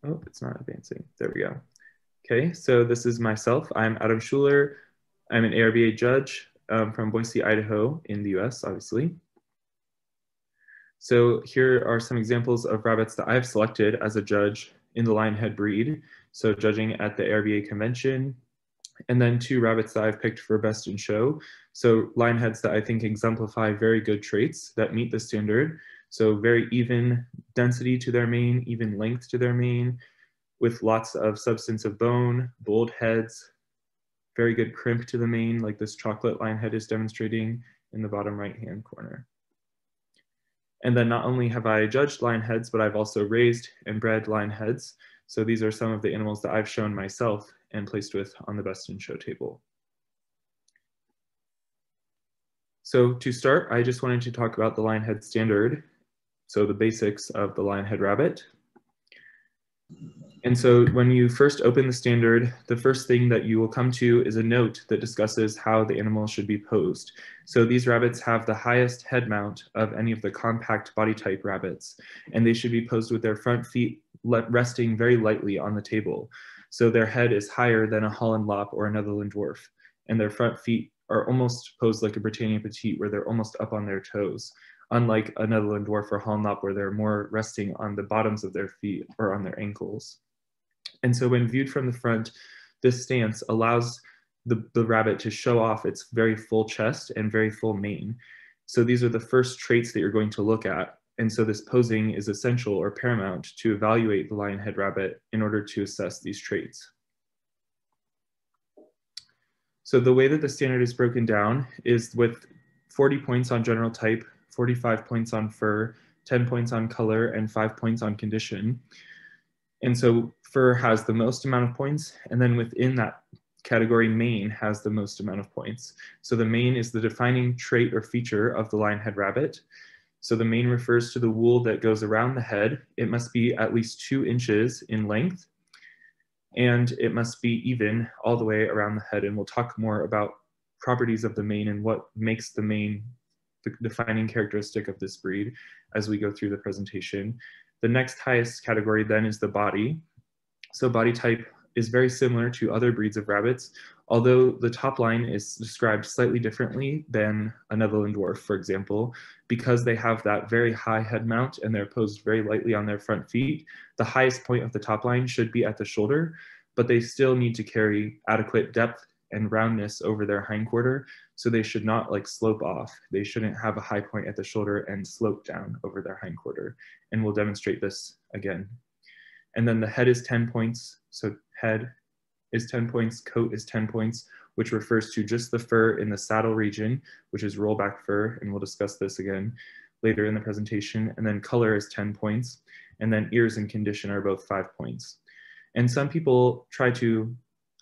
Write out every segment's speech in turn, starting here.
Oh, it's not advancing. There we go. Okay, so this is myself. I'm Adam Schuler. I'm an ARBA judge from Boise, Idaho in the US, obviously. So here are some examples of rabbits that I've selected as a judge in the lionhead breed. So judging at the ARBA convention, and then 2 rabbits that I've picked for best in show. So lionheads that I think exemplify very good traits that meet the standard. So very even density to their mane, even length to their mane, with lots of substance of bone, bold heads, very good crimp to the mane, like this chocolate lionhead is demonstrating in the bottom right-hand corner. And then not only have I judged lionheads, but I've also raised and bred lionheads. So these are some of the animals that I've shown myself and placed with on the best in show table. So to start, I just wanted to talk about the lionhead standard. So the basics of the lionhead rabbit. And so when you first open the standard, the first thing that you will come to is a note that discusses how the animal should be posed. So these rabbits have the highest head mount of any of the compact body type rabbits, and they should be posed with their front feet resting very lightly on the table. So their head is higher than a Holland Lop or a Netherland Dwarf, and their front feet are almost posed like a Britannia Petite, where they're almost up on their toes, unlike a Netherland Dwarf or Holland Lop, where they're more resting on the bottoms of their feet or on their ankles. And so when viewed from the front, this stance allows the rabbit to show off its very full chest and very full mane. So these are the first traits that you're going to look at. And so this posing is essential or paramount to evaluate the lionhead rabbit in order to assess these traits. So the way that the standard is broken down is with 40 points on general type, 45 points on fur, 10 points on color, and 5 points on condition. And so fur has the most amount of points, and then within that category, mane has the most amount of points. So the mane is the defining trait or feature of the lionhead rabbit. So the mane refers to the wool that goes around the head. It must be at least 2 inches in length, and it must be even all the way around the head. And we'll talk more about properties of the mane and what makes the mane the defining characteristic of this breed as we go through the presentation. The next highest category then is the body. So body type is very similar to other breeds of rabbits, although the top line is described slightly differently than a Netherland Dwarf, for example, because they have that very high head mount and they're posed very lightly on their front feet. The highest point of the top line should be at the shoulder, but they still need to carry adequate depth and roundness over their hindquarter, so they should not like slope off. They shouldn't have a high point at the shoulder and slope down over their hindquarter. And we'll demonstrate this again. And then the head is 10 points. So head is 10 points, coat is 10 points, which refers to just the fur in the saddle region, which is rollback fur. And we'll discuss this again later in the presentation. And then color is 10 points. And then ears and condition are both 5 points. And some people try to,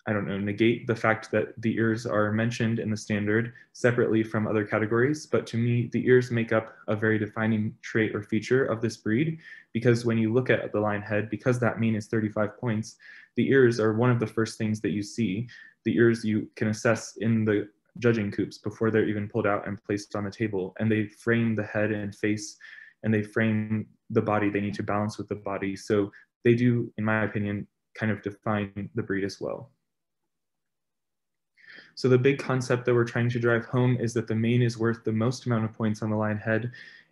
I don't know, negate the fact that the ears are mentioned in the standard separately from other categories. But to me, the ears make up a very defining trait or feature of this breed, because when you look at the lionhead, because that mane is 35 points, the ears are one of the first things that you see. The ears you can assess in the judging coops before they're even pulled out and placed on the table. And they frame the head and face, and they frame the body. They need to balance with the body. So they do, in my opinion, kind of define the breed as well. So the big concept that we're trying to drive home is that the mane is worth the most amount of points on the lionhead,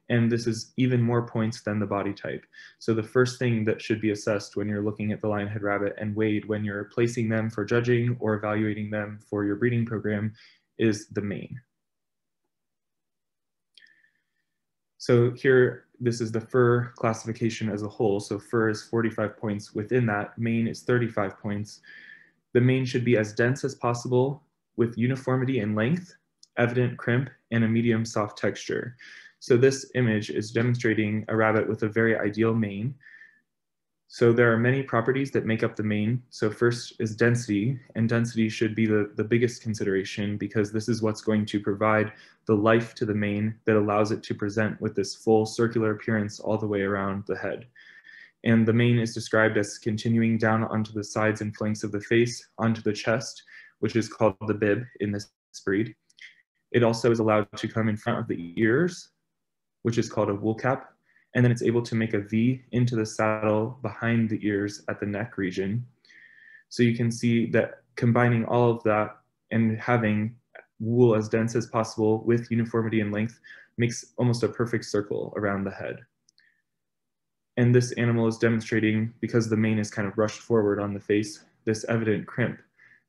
and this is even more points than the body type. So the first thing that should be assessed when you're looking at the lionhead rabbit and weighed when you're placing them for judging or evaluating them for your breeding program is the mane. So here, this is the fur classification as a whole. So fur is 45 points. Within that, mane is 35 points. The mane should be as dense as possible, with uniformity in length, evident crimp, and a medium soft texture. So this image is demonstrating a rabbit with a very ideal mane. So there are many properties that make up the mane. So first is density, and density should be the biggest consideration, because this is what's going to provide the life to the mane that allows it to present with this full circular appearance all the way around the head. And the mane is described as continuing down onto the sides and flanks of the face, onto the chest, which is called the bib in this breed. It also is allowed to come in front of the ears, which is called a wool cap. And then it's able to make a V into the saddle behind the ears at the neck region. So you can see that combining all of that and having wool as dense as possible with uniformity in length makes almost a perfect circle around the head. And this animal is demonstrating, because the mane is kind of rushed forward on the face, this evident crimp.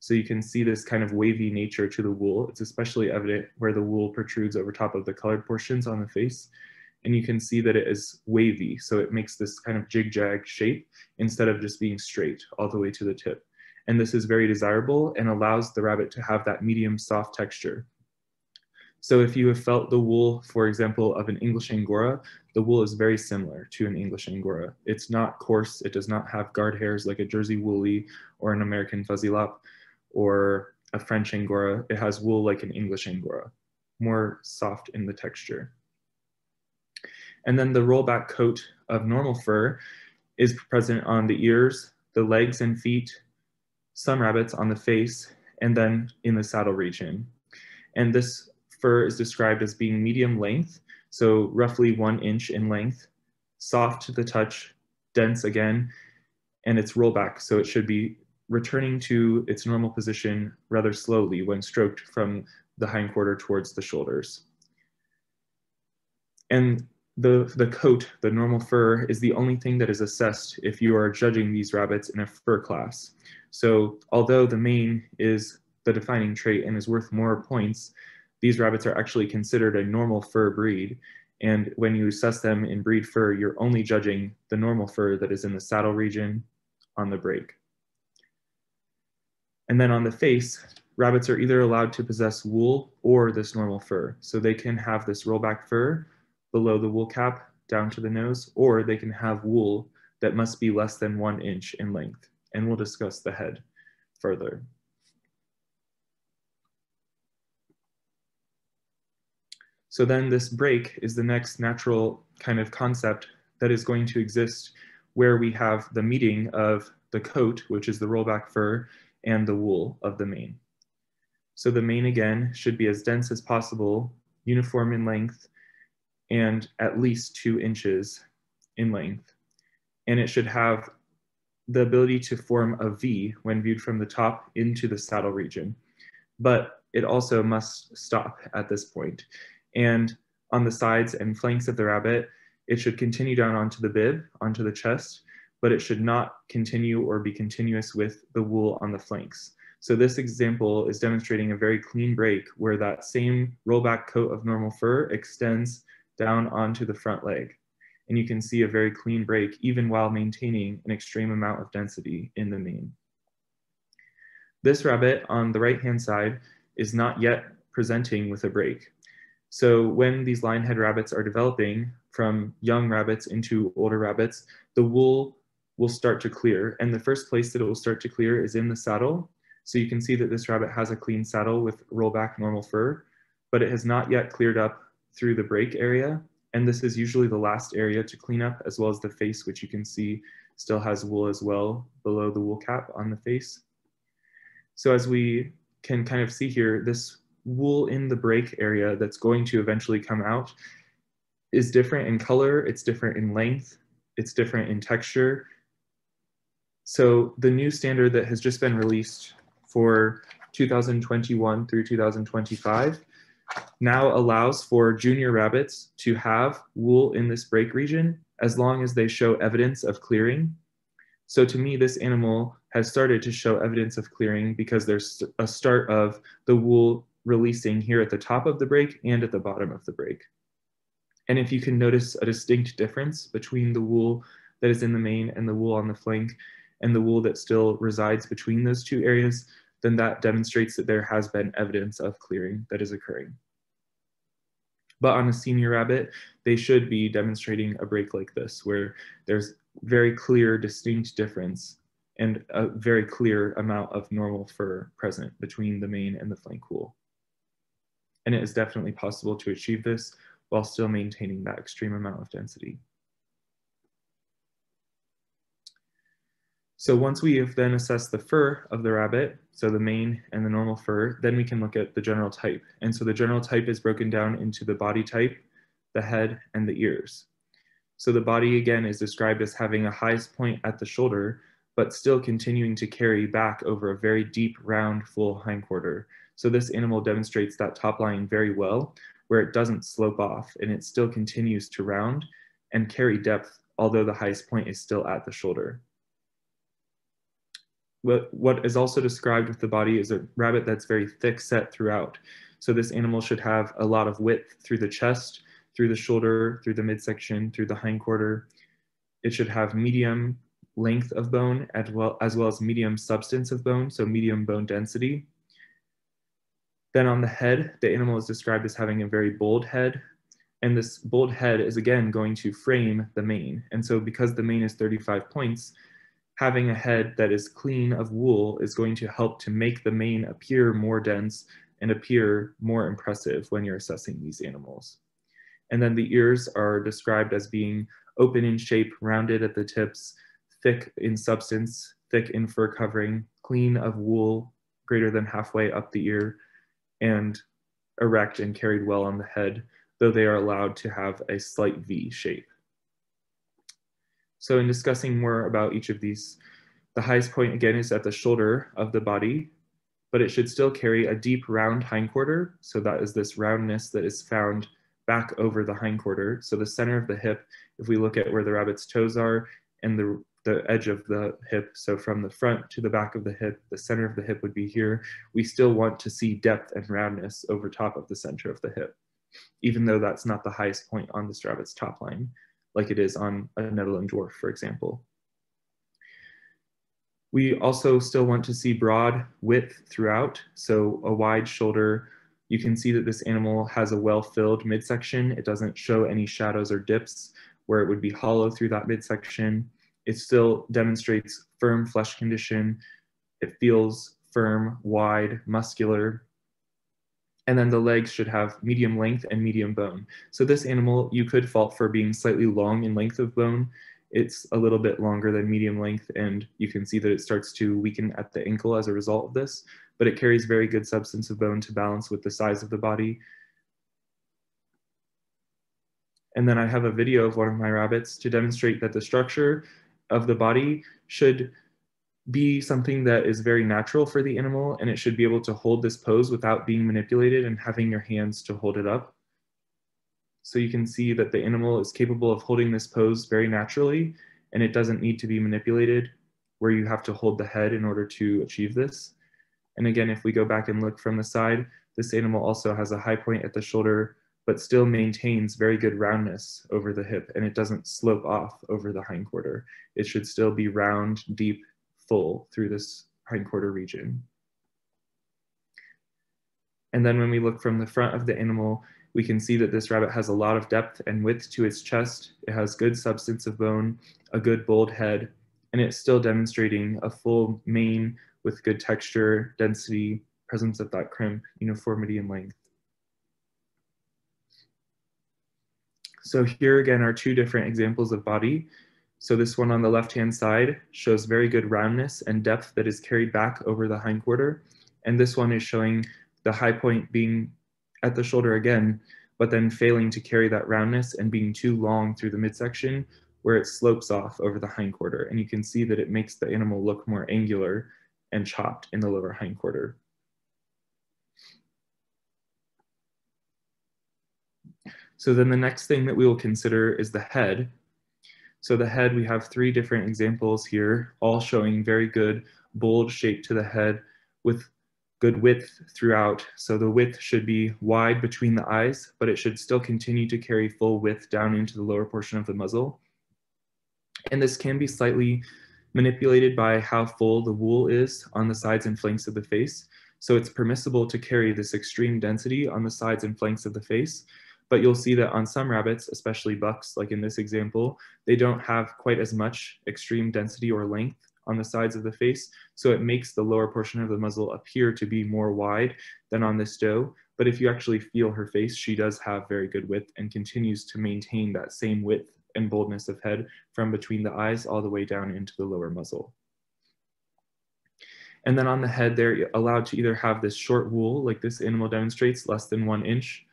So you can see this kind of wavy nature to the wool. It's especially evident where the wool protrudes over top of the colored portions on the face. And you can see that it is wavy. So it makes this kind of jig-jag shape instead of just being straight all the way to the tip. And this is very desirable and allows the rabbit to have that medium soft texture. So if you have felt the wool, for example, of an English Angora, the wool is very similar to an English Angora. It's not coarse, it does not have guard hairs like a Jersey Woolly or an American Fuzzy Lop or a French Angora. It has wool like an English Angora, more soft in the texture. And then the rollback coat of normal fur is present on the ears, the legs and feet, some rabbits on the face, and then in the saddle region. And this fur is described as being medium length, so roughly 1 inch in length, soft to the touch, dense again, and it's rollback, so it should be returning to its normal position rather slowly when stroked from the hindquarter towards the shoulders. And the coat, the normal fur, is the only thing that is assessed if you are judging these rabbits in a fur class. So although the mane is the defining trait and is worth more points, these rabbits are actually considered a normal fur breed. And when you assess them in breed fur, you're only judging the normal fur that is in the saddle region on the break. And then on the face, rabbits are either allowed to possess wool or this normal fur. So they can have this rollback fur below the wool cap down to the nose, or they can have wool that must be less than 1 inch in length. And we'll discuss the head further. So then this break is the next natural kind of concept that is going to exist, where we have the meeting of the coat, which is the rollback fur, and the wool of the mane. So the mane, again, should be as dense as possible, uniform in length, and at least 2 inches in length. And it should have the ability to form a V when viewed from the top into the saddle region. But it also must stop at this point. And on the sides and flanks of the rabbit, it should continue down onto the bib, onto the chest, but it should not continue or be continuous with the wool on the flanks. So this example is demonstrating a very clean break where that same rollback coat of normal fur extends down onto the front leg. And you can see a very clean break even while maintaining an extreme amount of density in the mane. This rabbit on the right-hand side is not yet presenting with a break. So when these lionhead rabbits are developing from young rabbits into older rabbits, the wool will start to clear. And the first place that it will start to clear is in the saddle. So you can see that this rabbit has a clean saddle with rollback normal fur, but it has not yet cleared up through the break area. And this is usually the last area to clean up, as well as the face, which you can see still has wool as well below the wool cap on the face. So as we can kind of see here, this wool in the break area that's going to eventually come out is different in color, it's different in length, it's different in texture. So the new standard that has just been released for 2021 through 2025 now allows for junior rabbits to have wool in this break region as long as they show evidence of clearing. So to me, this animal has started to show evidence of clearing because there's a start of the wool releasing here at the top of the break and at the bottom of the break. And if you can notice a distinct difference between the wool that is in the mane and the wool on the flank and the wool that still resides between those two areas, then that demonstrates that there has been evidence of clearing that is occurring. But on a senior rabbit, they should be demonstrating a break like this, where there's very clear, distinct difference and a very clear amount of normal fur present between the mane and the flank wool. And it is definitely possible to achieve this while still maintaining that extreme amount of density. So once we have then assessed the fur of the rabbit, so the mane and the normal fur, then we can look at the general type. And so the general type is broken down into the body type, the head, and the ears. So the body again is described as having a highest point at the shoulder, but still continuing to carry back over a very deep, round, full hindquarter. So this animal demonstrates that top line very well, where it doesn't slope off and it still continues to round and carry depth, although the highest point is still at the shoulder. What is also described with the body is a rabbit that's very thick set throughout. So this animal should have a lot of width through the chest, through the shoulder, through the midsection, through the hindquarter. It should have medium length of bone as well as medium substance of bone, so medium bone density. Then on the head, the animal is described as having a very bold head. And this bold head is again going to frame the mane. And so because the mane is 35 points, having a head that is clean of wool is going to help to make the mane appear more dense and appear more impressive when you're assessing these animals. And then the ears are described as being open in shape, rounded at the tips, thick in substance, thick in fur covering, clean of wool, greater than halfway up the ear, and erect and carried well on the head, though they are allowed to have a slight V shape. So in discussing more about each of these, the highest point again is at the shoulder of the body, but it should still carry a deep round hindquarter. So that is this roundness that is found back over the hindquarter. So the center of the hip, if we look at where the rabbit's toes are and the edge of the hip, so from the front to the back of the hip, the center of the hip would be here, we still want to see depth and roundness over top of the center of the hip, even though that's not the highest point on this rabbit's top line, like it is on a Netherland dwarf, for example. We also still want to see broad width throughout, so a wide shoulder. You can see that this animal has a well-filled midsection. It doesn't show any shadows or dips where it would be hollow through that midsection. It still demonstrates firm flesh condition. It feels firm, wide, muscular. And then the legs should have medium length and medium bone. So this animal, you could fault for being slightly long in length of bone. It's a little bit longer than medium length, and you can see that it starts to weaken at the ankle as a result of this, but it carries very good substance of bone to balance with the size of the body. And then I have a video of one of my rabbits to demonstrate that the structure of the body should be something that is very natural for the animal, and it should be able to hold this pose without being manipulated and having your hands to hold it up. So you can see that the animal is capable of holding this pose very naturally, and it doesn't need to be manipulated where you have to hold the head in order to achieve this. And again, if we go back and look from the side, this animal also has a high point at the shoulder, but still maintains very good roundness over the hip, and it doesn't slope off over the hindquarter. It should still be round, deep, full through this hindquarter region. And then when we look from the front of the animal, we can see that this rabbit has a lot of depth and width to its chest. It has good substance of bone, a good bold head, and it's still demonstrating a full mane with good texture, density, presence of that crimp, uniformity in length. So here again are two different examples of body. So this one on the left-hand side shows very good roundness and depth that is carried back over the hindquarter. And this one is showing the high point being at the shoulder again, but then failing to carry that roundness and being too long through the midsection where it slopes off over the hindquarter. And you can see that it makes the animal look more angular and chopped in the lower hindquarter. So then the next thing that we will consider is the head. So the head, we have three different examples here, all showing very good bold shape to the head with good width throughout. So the width should be wide between the eyes, but it should still continue to carry full width down into the lower portion of the muzzle. And this can be slightly manipulated by how full the wool is on the sides and flanks of the face. So it's permissible to carry this extreme density on the sides and flanks of the face, but you'll see that on some rabbits, especially bucks, like in this example, they don't have quite as much extreme density or length on the sides of the face, so it makes the lower portion of the muzzle appear to be more wide than on this doe. But if you actually feel her face, she does have very good width and continues to maintain that same width and boldness of head from between the eyes all the way down into the lower muzzle. And then on the head, they're allowed to either have this short wool, like this animal demonstrates, less than 1 inch,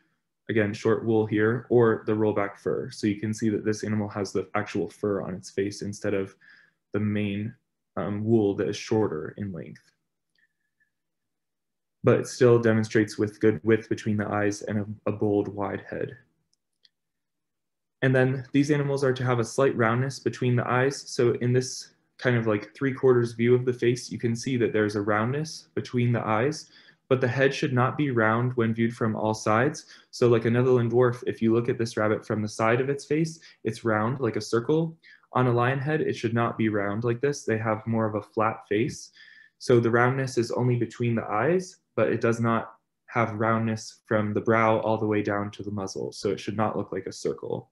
again, short wool here, or the rollback fur. So you can see that this animal has the actual fur on its face instead of the main wool that is shorter in length. But it still demonstrates with good width between the eyes and a bold, wide head. And then these animals are to have a slight roundness between the eyes. So in this kind of like 3/4 view of the face, you can see that there's a roundness between the eyes, but the head should not be round when viewed from all sides. So like a Netherland dwarf, if you look at this rabbit from the side of its face, it's round like a circle. On a lion head, it should not be round like this. They have more of a flat face. So the roundness is only between the eyes, but it does not have roundness from the brow all the way down to the muzzle. So it should not look like a circle.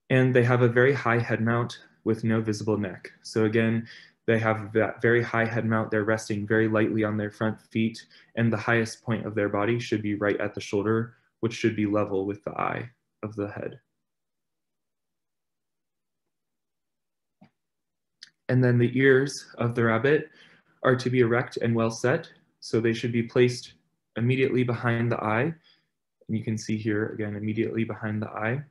And they have a very high head mount with no visible neck. So again, they have that very high head mount. They're resting very lightly on their front feet, and the highest point of their body should be right at the shoulder, which should be level with the eye of the head. And then the ears of the rabbit are to be erect and well set. So they should be placed immediately behind the eye. And you can see here again, immediately behind the eye.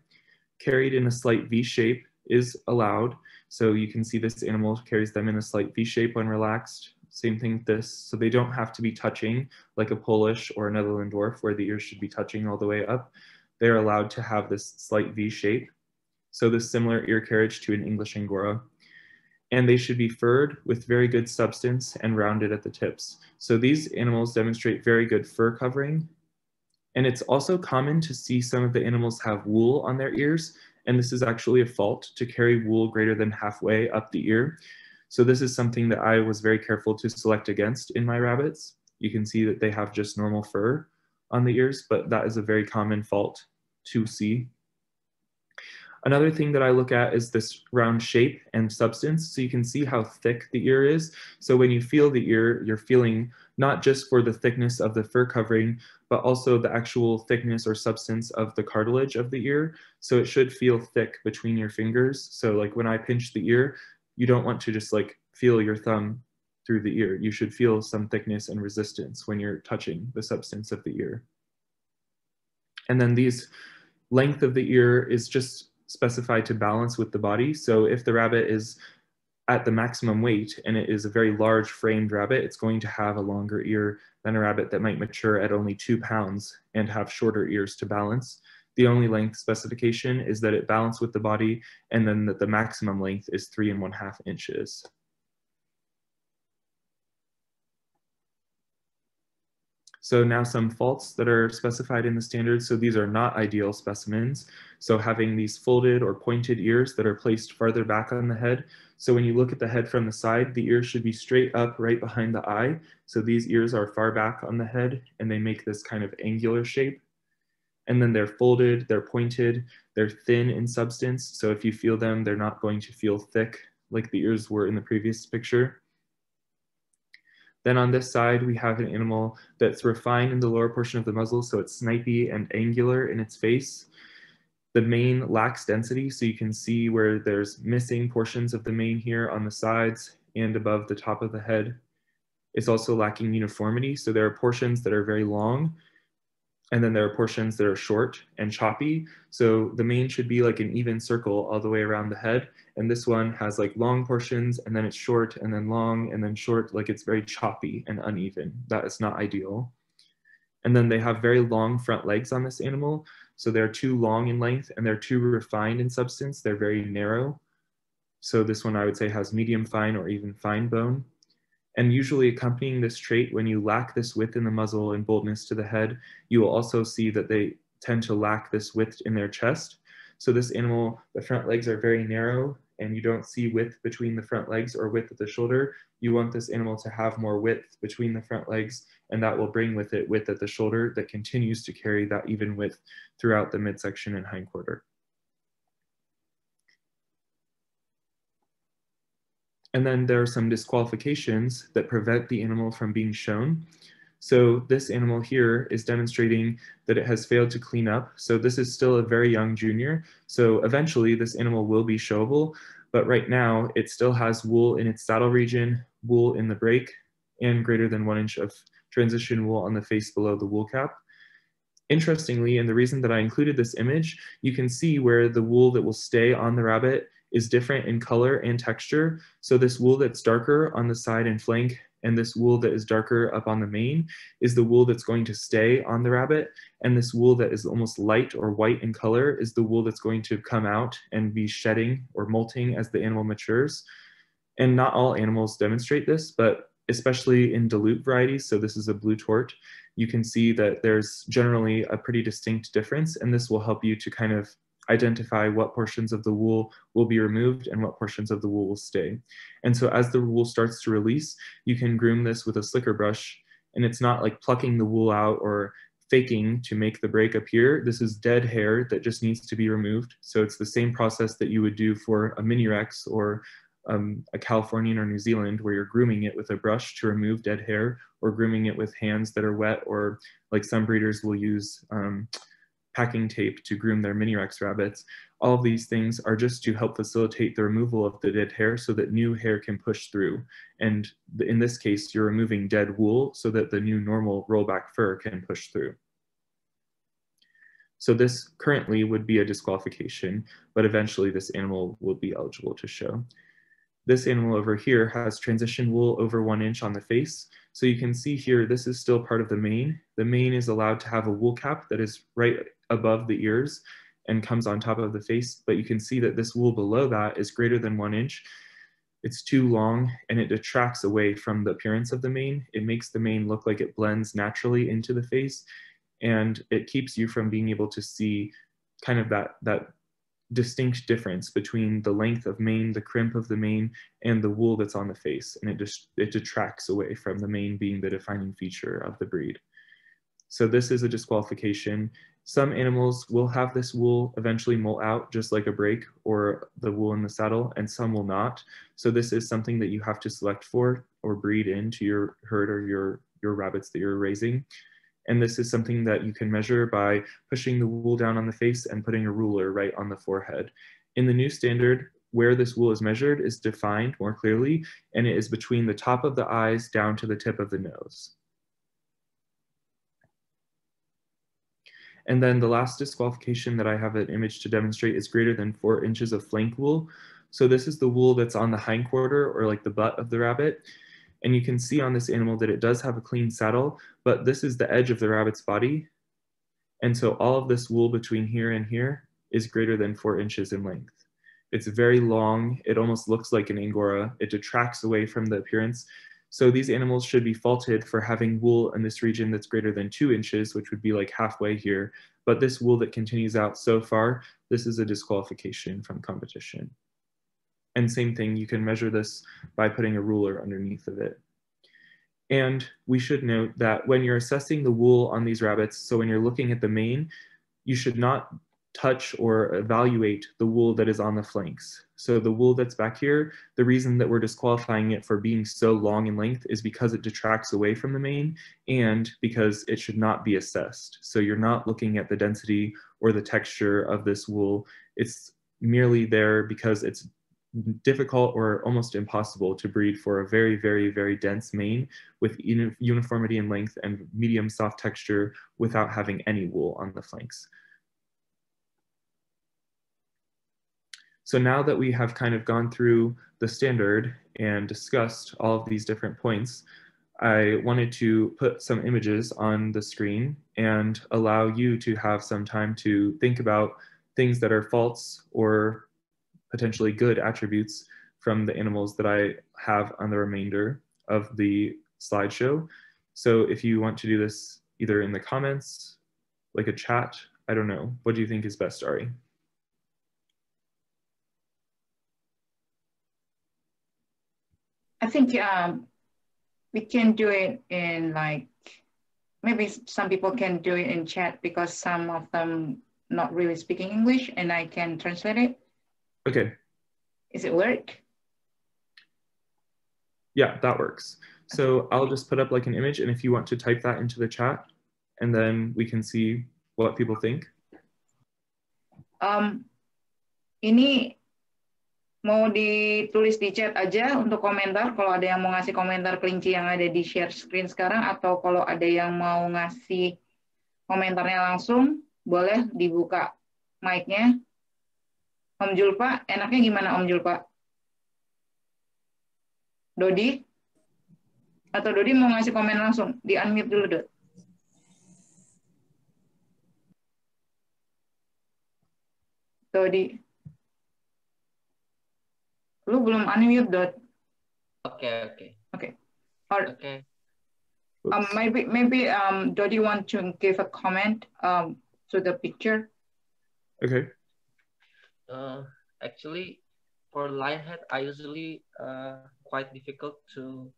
Carried in a slight V shape is allowed. So you can see this animal carries them in a slight V shape when relaxed. Same thing with this. So they don't have to be touching like a Polish or a Netherland dwarf where the ears should be touching all the way up. They're allowed to have this slight V shape. So this similar ear carriage to an English Angora. And they should be furred with very good substance and rounded at the tips. So these animals demonstrate very good fur covering. And it's also common to see some of the animals have wool on their ears, and this is actually a fault to carry wool greater than halfway up the ear. So this is something that I was very careful to select against in my rabbits. You can see that they have just normal fur on the ears, but that is a very common fault to see. Another thing that I look at is this round shape and substance. So you can see how thick the ear is. So when you feel the ear, you're feeling not just for the thickness of the fur covering, but also the actual thickness or substance of the cartilage of the ear. So it should feel thick between your fingers. So like when I pinch the ear, you don't want to just like feel your thumb through the ear. You should feel some thickness and resistance when you're touching the substance of the ear. And then these length of the ear is just specified to balance with the body. So if the rabbit is at the maximum weight and it is a very large framed rabbit, it's going to have a longer ear than a rabbit that might mature at only 2 pounds and have shorter ears to balance. The only length specification is that it balance with the body, and then that the maximum length is 3 1/2 inches. So now some faults that are specified in the standards. So these are not ideal specimens. So having these folded or pointed ears that are placed farther back on the head. So when you look at the head from the side, the ears should be straight up right behind the eye. So these ears are far back on the head and they make this kind of angular shape. And then they're folded, they're pointed, they're thin in substance. So if you feel them, they're not going to feel thick like the ears were in the previous picture. Then on this side, we have an animal that's refined in the lower portion of the muzzle, so it's snipey and angular in its face. The mane lacks density, so you can see where there's missing portions of the mane here on the sides and above the top of the head. It's also lacking uniformity, so there are portions that are very long, and then there are portions that are short and choppy. So the mane should be like an even circle all the way around the head. And this one has like long portions and then it's short and then long and then short, like it's very choppy and uneven. That is not ideal. And then they have very long front legs on this animal. So they're too long in length and they're too refined in substance. They're very narrow. So this one I would say has medium fine or even fine bone. And usually accompanying this trait, when you lack this width in the muzzle and boldness to the head, you will also see that they tend to lack this width in their chest. So this animal, the front legs are very narrow and you don't see width between the front legs or width at the shoulder. You want this animal to have more width between the front legs, and that will bring with it width at the shoulder that continues to carry that even width throughout the midsection and hindquarter. And then there are some disqualifications that prevent the animal from being shown. So this animal here is demonstrating that it has failed to clean up. So this is still a very young junior. So eventually this animal will be showable, but right now it still has wool in its saddle region, wool in the break, and greater than 1 inch of transition wool on the face below the wool cap. Interestingly, and the reason that I included this image, you can see where the wool that will stay on the rabbit is different in color and texture. So this wool that's darker on the side and flank and this wool that is darker up on the mane is the wool that's going to stay on the rabbit. And this wool that is almost light or white in color is the wool that's going to come out and be shedding or molting as the animal matures. And not all animals demonstrate this, but especially in dilute varieties, so this is a blue tort, you can see that there's generally a pretty distinct difference, and this will help you to kind of identify what portions of the wool will be removed and what portions of the wool will stay. And so as the wool starts to release, you can groom this with a slicker brush, and it's not like plucking the wool out or faking to make the break appear. This is dead hair that just needs to be removed. So it's the same process that you would do for a mini Rex or a Californian or New Zealand, where you're grooming it with a brush to remove dead hair, or grooming it with hands that are wet, or like some breeders will use packing tape to groom their mini Rex rabbits. All of these things are just to help facilitate the removal of the dead hair so that new hair can push through. And in this case, you're removing dead wool so that the new normal rollback fur can push through. So this currently would be a disqualification, but eventually this animal will be eligible to show. This animal over here has transition wool over 1 inch on the face. So you can see here, this is still part of the mane. The mane is allowed to have a wool cap that is right above the ears and comes on top of the face, but you can see that this wool below that is greater than 1 inch. It's too long and it detracts away from the appearance of the mane. It makes the mane look like it blends naturally into the face, and it keeps you from being able to see kind of that distinct difference between the length of mane, the crimp of the mane, and the wool that's on the face. And it detracts away from the mane being the defining feature of the breed. So this is a disqualification. Some animals will have this wool eventually molt out, just like a break or the wool in the saddle, and some will not. So this is something that you have to select for or breed into your herd or your rabbits that you're raising. And this is something that you can measure by pushing the wool down on the face and putting a ruler right on the forehead. In the new standard, where this wool is measured is defined more clearly, and it is between the top of the eyes down to the tip of the nose. And then the last disqualification that I have an image to demonstrate is greater than 4 inches of flank wool. So this is the wool that's on the hindquarter or like the butt of the rabbit. And you can see on this animal that it does have a clean saddle, but this is the edge of the rabbit's body. And so all of this wool between here and here is greater than 4 inches in length. It's very long. It almost looks like an Angora. It detracts away from the appearance. So these animals should be faulted for having wool in this region that's greater than 2 inches, which would be like halfway here. But this wool that continues out so far, this is a disqualification from competition. And same thing, you can measure this by putting a ruler underneath of it. And we should note that when you're assessing the wool on these rabbits, so when you're looking at the mane, you should not touch or evaluate the wool that is on the flanks. So the wool that's back here, the reason that we're disqualifying it for being so long in length is because it detracts away from the mane and because it should not be assessed. So you're not looking at the density or the texture of this wool. It's merely there because it's difficult or almost impossible to breed for a very, very, very dense mane with uniformity in length and medium soft texture without having any wool on the flanks. So now that we have kind of gone through the standard and discussed all of these different points, I wanted to put some images on the screen and allow you to have some time to think about things that are faults or potentially good attributes from the animals that I have on the remainder of the slideshow. So if you want to do this either in the comments, like a chat, I don't know. What do you think is best, Ari? I think we can do it in like, maybe some people can do it in chat because some of them not really speaking English and I can translate it. Okay. Is it work? Yeah, that works. So I'll just put up like an image, and if you want to type that into the chat, and then we can see what people think. Ini mau ditulis di chat aja untuk komentar, kalau ada yang mau ngasih komentar kelinci yang ada di share screen sekarang, atau kalau ada yang mau ngasih komentarnya langsung, boleh dibuka mic-nya. Om Julpa, enaknya gimana Om Julpa? Dodi? Atau Dodi mau ngasih komen langsung? Di-unmute dulu, Dod. Dodi. Lu belum unmute, Dod. Okay. Or, Okay. maybe Dodi want to give a comment to the picture. Okay. Actually, for lionhead, I usually quite difficult to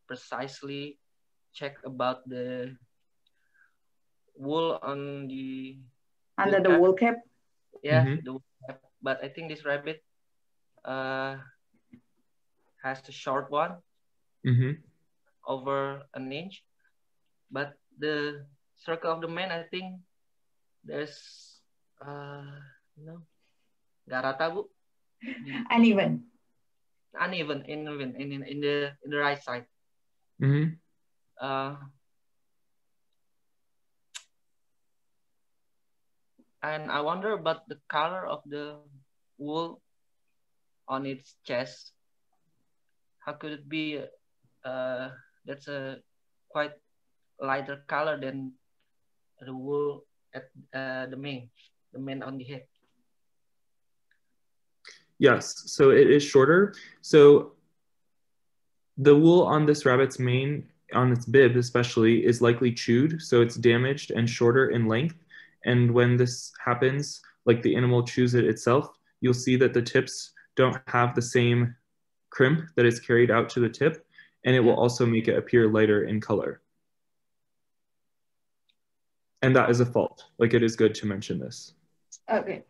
precisely check about the wool on the under the wool cap. Yeah, Mm-hmm. the wool cap. But I think this rabbit has a short one, Mm-hmm. over an inch. But the circle of the man, I think there's nggak rata, Bu. Uneven in the right side. Mm-hmm. And I wonder about the color of the wool on its chest. How could it be that's a quite lighter color than the wool at the mane on the head? Yes, so it is shorter. So the wool on this rabbit's mane, on its bib especially, is likely chewed, so it's damaged and shorter in length. And when this happens, like the animal chews it itself, you'll see that the tips don't have the same crimp that is carried out to the tip, and it will also make it appear lighter in color. And that is a fault. Like, it is good to mention this. Okay.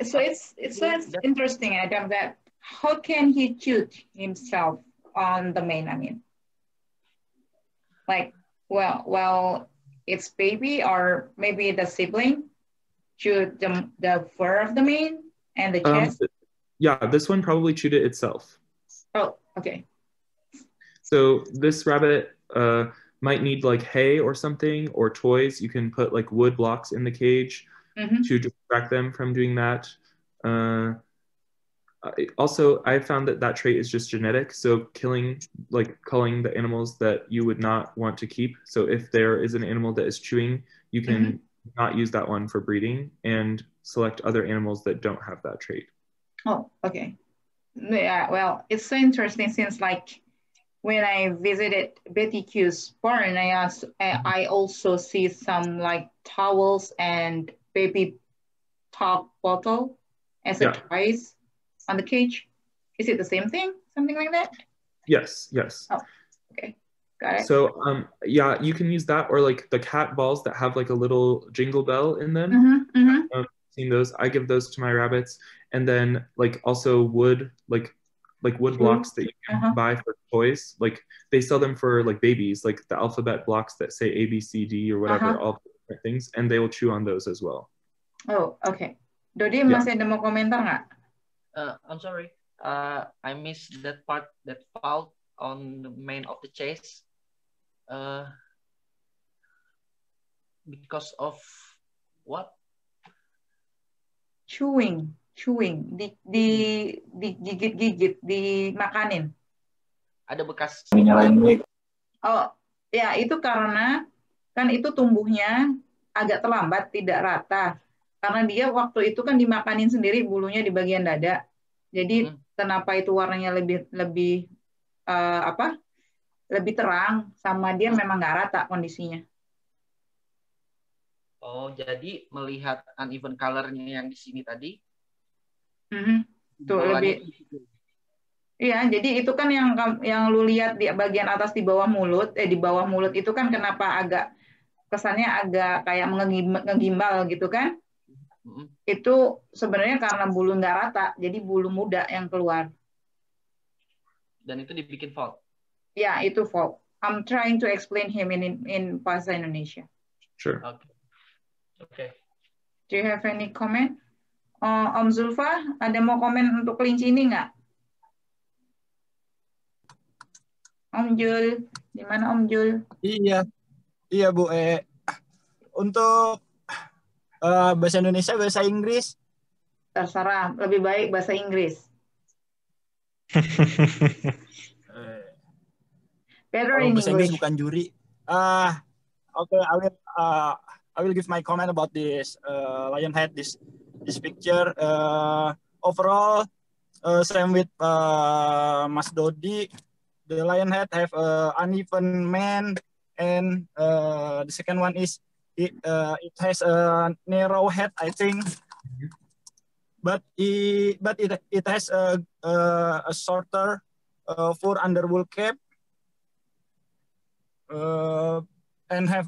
So it's interesting, Adam, that how can he chew himself on the mane? I mean, like, well, it's baby or maybe the sibling chewed the fur of the mane and the chest. Yeah, this one probably chewed it itself. Oh, okay. So this rabbit might need like hay or something, or toys. You can put like wood blocks in the cage to distract them from doing that. Also, I found that trait is just genetic. So culling the animals that you would not want to keep. So if there is an animal that is chewing, you can not use that one for breeding and select other animals that don't have that trait. Oh, okay. Yeah, well, it's so interesting since like when I visited Betty Q's barn, I also see some like towels and baby top bottle as a toys on the cage. Is it the same thing? Something like that? Yes. Oh, okay. Got it. So yeah, you can use that, or like the cat balls that have like a little jingle bell in them. I've seen those. I give those to my rabbits. And then like also wood, like wood blocks that you can buy for toys. Like they sell them for like babies, like the alphabet blocks that say A, B, C, D or whatever, all different things. And they will chew on those as well. Oh, okay. Dodi, masih ada mau komentar nggak? I'm sorry. I missed that part, that fault on the mane of the chase. Because of what? Chewing, digigit, dimakanin. Ada bekas. Oh, ya itu karena kan itu tumbuhnya agak terlambat, tidak rata. Karena dia waktu itu kan dimakanin sendiri bulunya di bagian dada. Jadi kenapa itu warnanya lebih terang, sama dia memang nggak rata kondisinya. Oh, jadi melihat uneven color-nya yang di sini tadi. Tuh lebih. Iya, jadi itu kan yang lu lihat di bagian atas di bawah mulut itu kan kenapa kesannya agak kayak ngegimbal gitu kan? Itu sebenarnya karena bulu nggak rata, jadi bulu muda yang keluar. Dan itu dibikin fault. Ya, itu fault. I'm trying to explain him in bahasa Indonesia. Sure. Okay. Do you have any comment? Om Zulfa, ada mau komen untuk kelinci ini nggak? Om Jul. Gimana Om Jul? Iya, iya Bu. Untuk bahasa Indonesia, bahasa Inggris. Terserah, lebih baik bahasa Inggris. Better Kalau in bahasa Inggris English. bukan juri. Okay, I will give my comment about this lion head, this picture. Overall, same with Mas Dodi. The lion head have uneven mane, and the second one is it has a narrow head, I think, but it has a shorter fur under wool cap, and has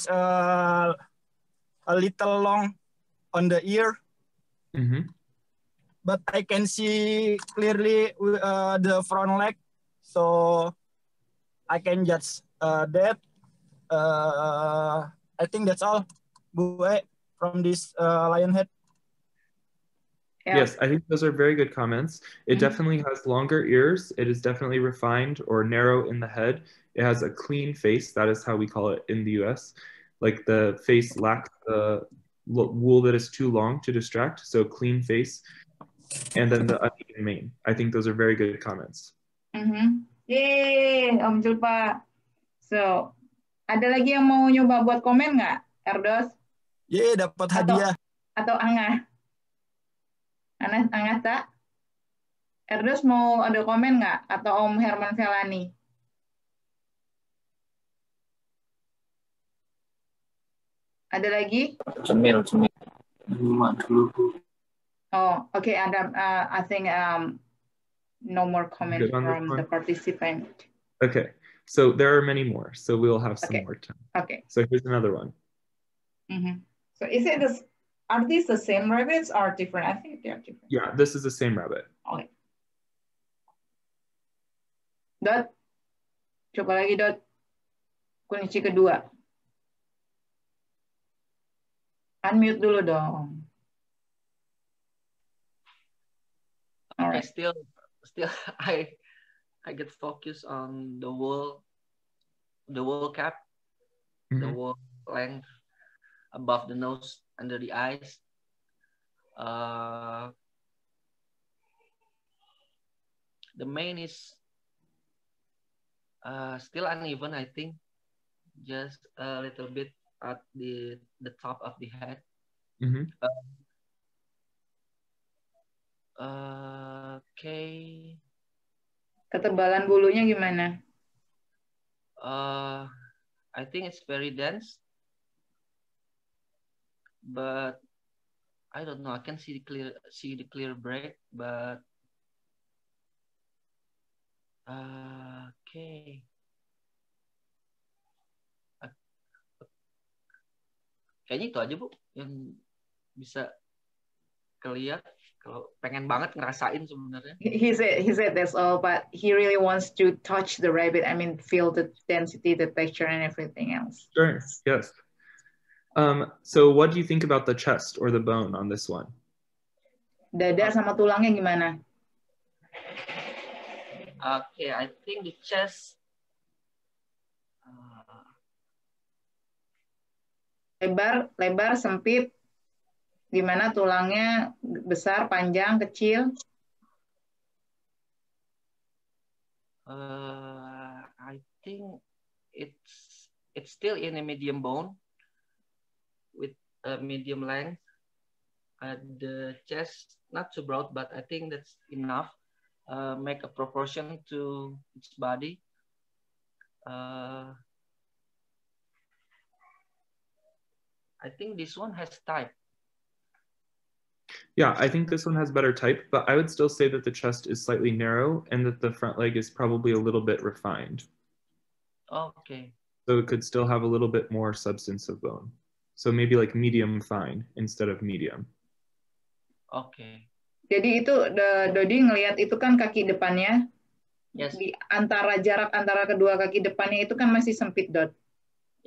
a little long on the ear. Mm-hmm. But I can see clearly the front leg, so I can judge that. I think that's all, Bu, from this lion head. Yeah. Yes, I think those are very good comments. It definitely has longer ears. It is definitely refined or narrow in the head. It has a clean face. That is how we call it in the US. Like the face lacks the wool that is too long to distract. So clean face. And then the uneven mane. I think those are very good comments. Yeay, Om Julpa. So, ada lagi yang mau nyoba buat komen nggak, Erdos? Yeay, dapat hadiah. Atau Angah? Angah tak? Erdos mau ada komen nggak? Atau Om Herman Felani? Ada lagi? Cemil. Oh, okay, Adam. I think no more comment from the participant. Okay, so there are many more, so we'll have some more time. Okay. So here's another one. So is it this? Are these the same rabbits or different? I think they are different. Yeah, this is the same rabbit. Okay. Dot. Coba lagi, Dot. Kunci kedua. Unmute dulu dong. All right. Still, I get focused on the wool cap, the wool length above the nose, under the eyes. The mane is still uneven, I think, just a little bit at the top of the head. Okay. Ketebalan bulunya gimana? I think it's very dense, but I don't know. I can see the clear braid, but okay. Kayaknya itu aja, Bu, yang bisa kelihatan. Kalau pengen banget ngerasain sebenarnya. He said that's all, but he really wants to touch the rabbit. I mean, feel the density, the texture, and everything else. Sure. Yes. So what do you think about the chest or the bone on this one? Dada sama tulangnya gimana? Okay, I think the chest lebar, sempit. Gimana tulangnya, besar, panjang, kecil? I think it's still in a medium bone with a medium length. The chest not too broad, but I think that's enough. Make a proportion to its body. I think this one has type. Yeah, I think this one has better type, but I would still say that the chest is slightly narrow and that the front leg is probably a little bit refined. Okay. So it could still have a little bit more substance of bone. So maybe like medium fine instead of medium. Okay. Jadi itu Dodi ngelihat itu kan kaki depannya. Yes. Di jarak antara kedua kaki depannya itu kan masih sempit, Dot.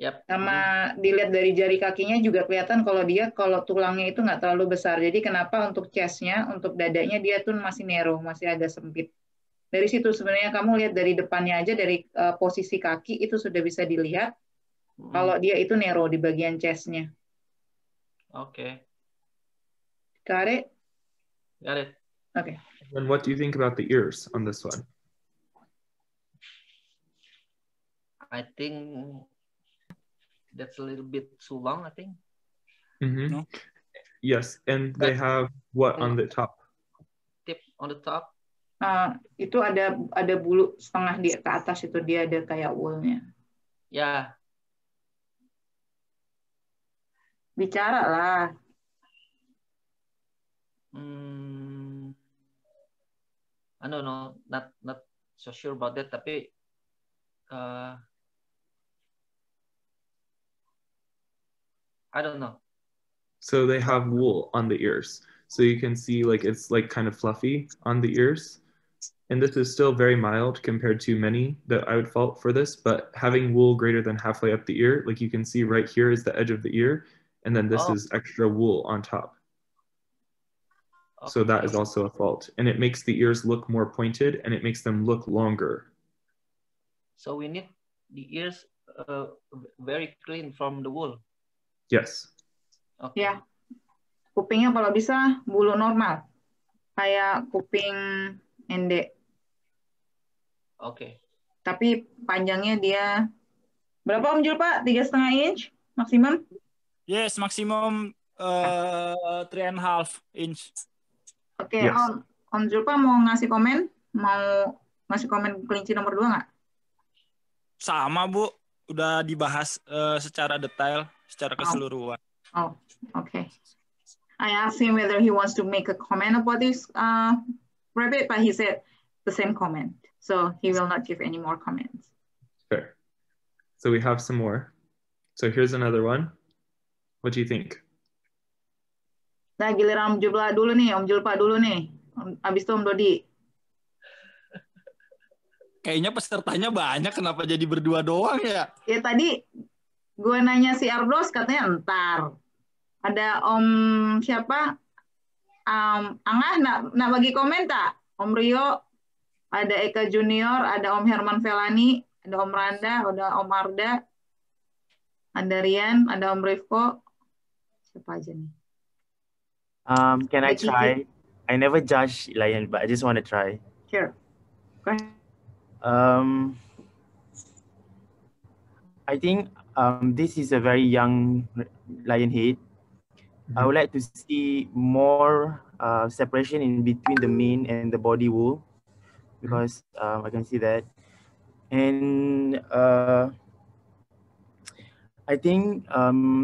Yep. Sama dilihat dari jari kakinya juga kelihatan kalau tulangnya itu nggak terlalu besar. Jadi kenapa untuk chestnya, untuk dadanya dia tuh masih narrow, masih agak sempit. Dari situ sebenarnya kamu lihat dari depannya aja, dari posisi kaki itu sudah bisa dilihat kalau dia itu narrow di bagian chest-nya. Okay. Got it? Got it. Okay. And what do you think about the ears on this one? I think that's a little bit too long, I think. Mm-hmm. No? Yes, and they have what on the top? Tip on the top. Itu ada bulu setengah di ke atas, itu dia ada kayak woolnya. Yeah. Bicara lah. I don't know, not so sure about that, tapi I don't know. So they have wool on the ears. So you can see like it's like kind of fluffy on the ears. And this is still very mild compared to many that I would fault for this, but having wool greater than halfway up the ear, like you can see right here is the edge of the ear, and then this is extra wool on top. So that is also a fault. And it makes the ears look more pointed and it makes them look longer. So we need the ears very clean from the wool. Yes. Okay. Ya, kupingnya kalau bisa bulu normal, kayak kuping endek. Okay. Tapi panjangnya dia berapa Om Julpa? 3,5 inch maksimum? Yes, maximum 3.5 inch. Oke, Yes. Om Julpa mau ngasih komen? Mau ngasih komen kelinci nomor 2 nggak? Sama, Bu. Udah dibahas secara detail, secara keseluruhan. Oh, okay. I asked him whether he wants to make a comment about this rabbit, but he said the same comment. So he will not give any more comments. Fair. So we have some more. So here's another one. What do you think? Nah, giliran Om Julpa dulu nih, Abis itu Om Dodi. Kayaknya pesertanya banyak, kenapa jadi berdua doang ya? Ya tadi gue nanya si Ardos, katanya entar. Ada Om siapa? Angah, nak bagi komen tak? Om Rio, ada Eka Junior, ada Om Herman Velani, ada Om Randa, ada Om Arda, ada Rian, ada Om Rifko. Siapa aja nih? Can I try? I never judge lion, but I just want to try. Sure. Go ahead. I think this is a very young lion head. I would like to see more separation in between the mane and the body wool, because I can see that. And I think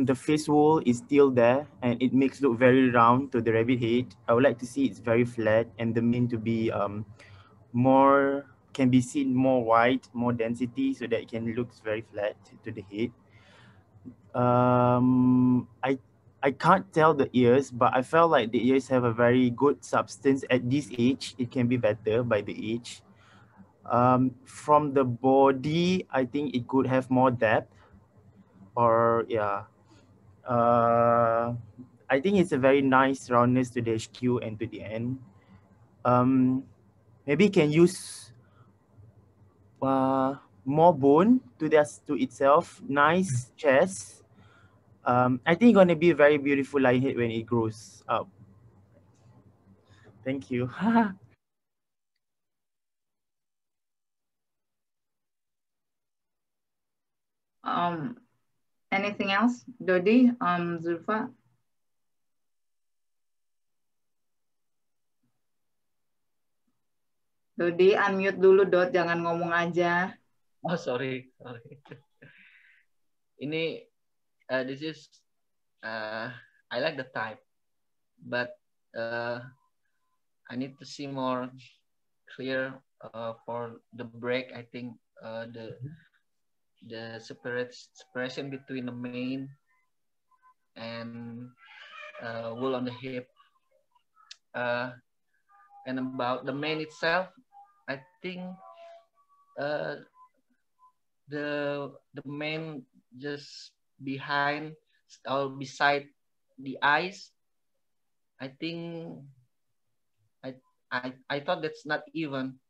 the face wool is still there and it makes look very round to the rabbit head. I would like to see it's very flat and the mane to be more, can be seen more white, more density, so that it can look very flat to the head. I can't tell the ears, but I felt like the ears have a very good substance at this age. It can be better by the age. From the body, I think it could have more depth. Or yeah, I think it's a very nice roundness to the HQ and to the end. Maybe can use more bone to itself. Nice chest. I think it's gonna be a very beautiful lion head when it grows up. Thank you. Anything else? Dodi, Zulfa? Dodi, unmute dulu, Dot. Jangan ngomong aja. Oh, sorry. Ini, this is, I like the type, but I need to see more clear for the break. I think the separation between the mane and wool on the hip, and about the mane itself, I think the mane just behind or beside the eyes. I think I thought that's not even.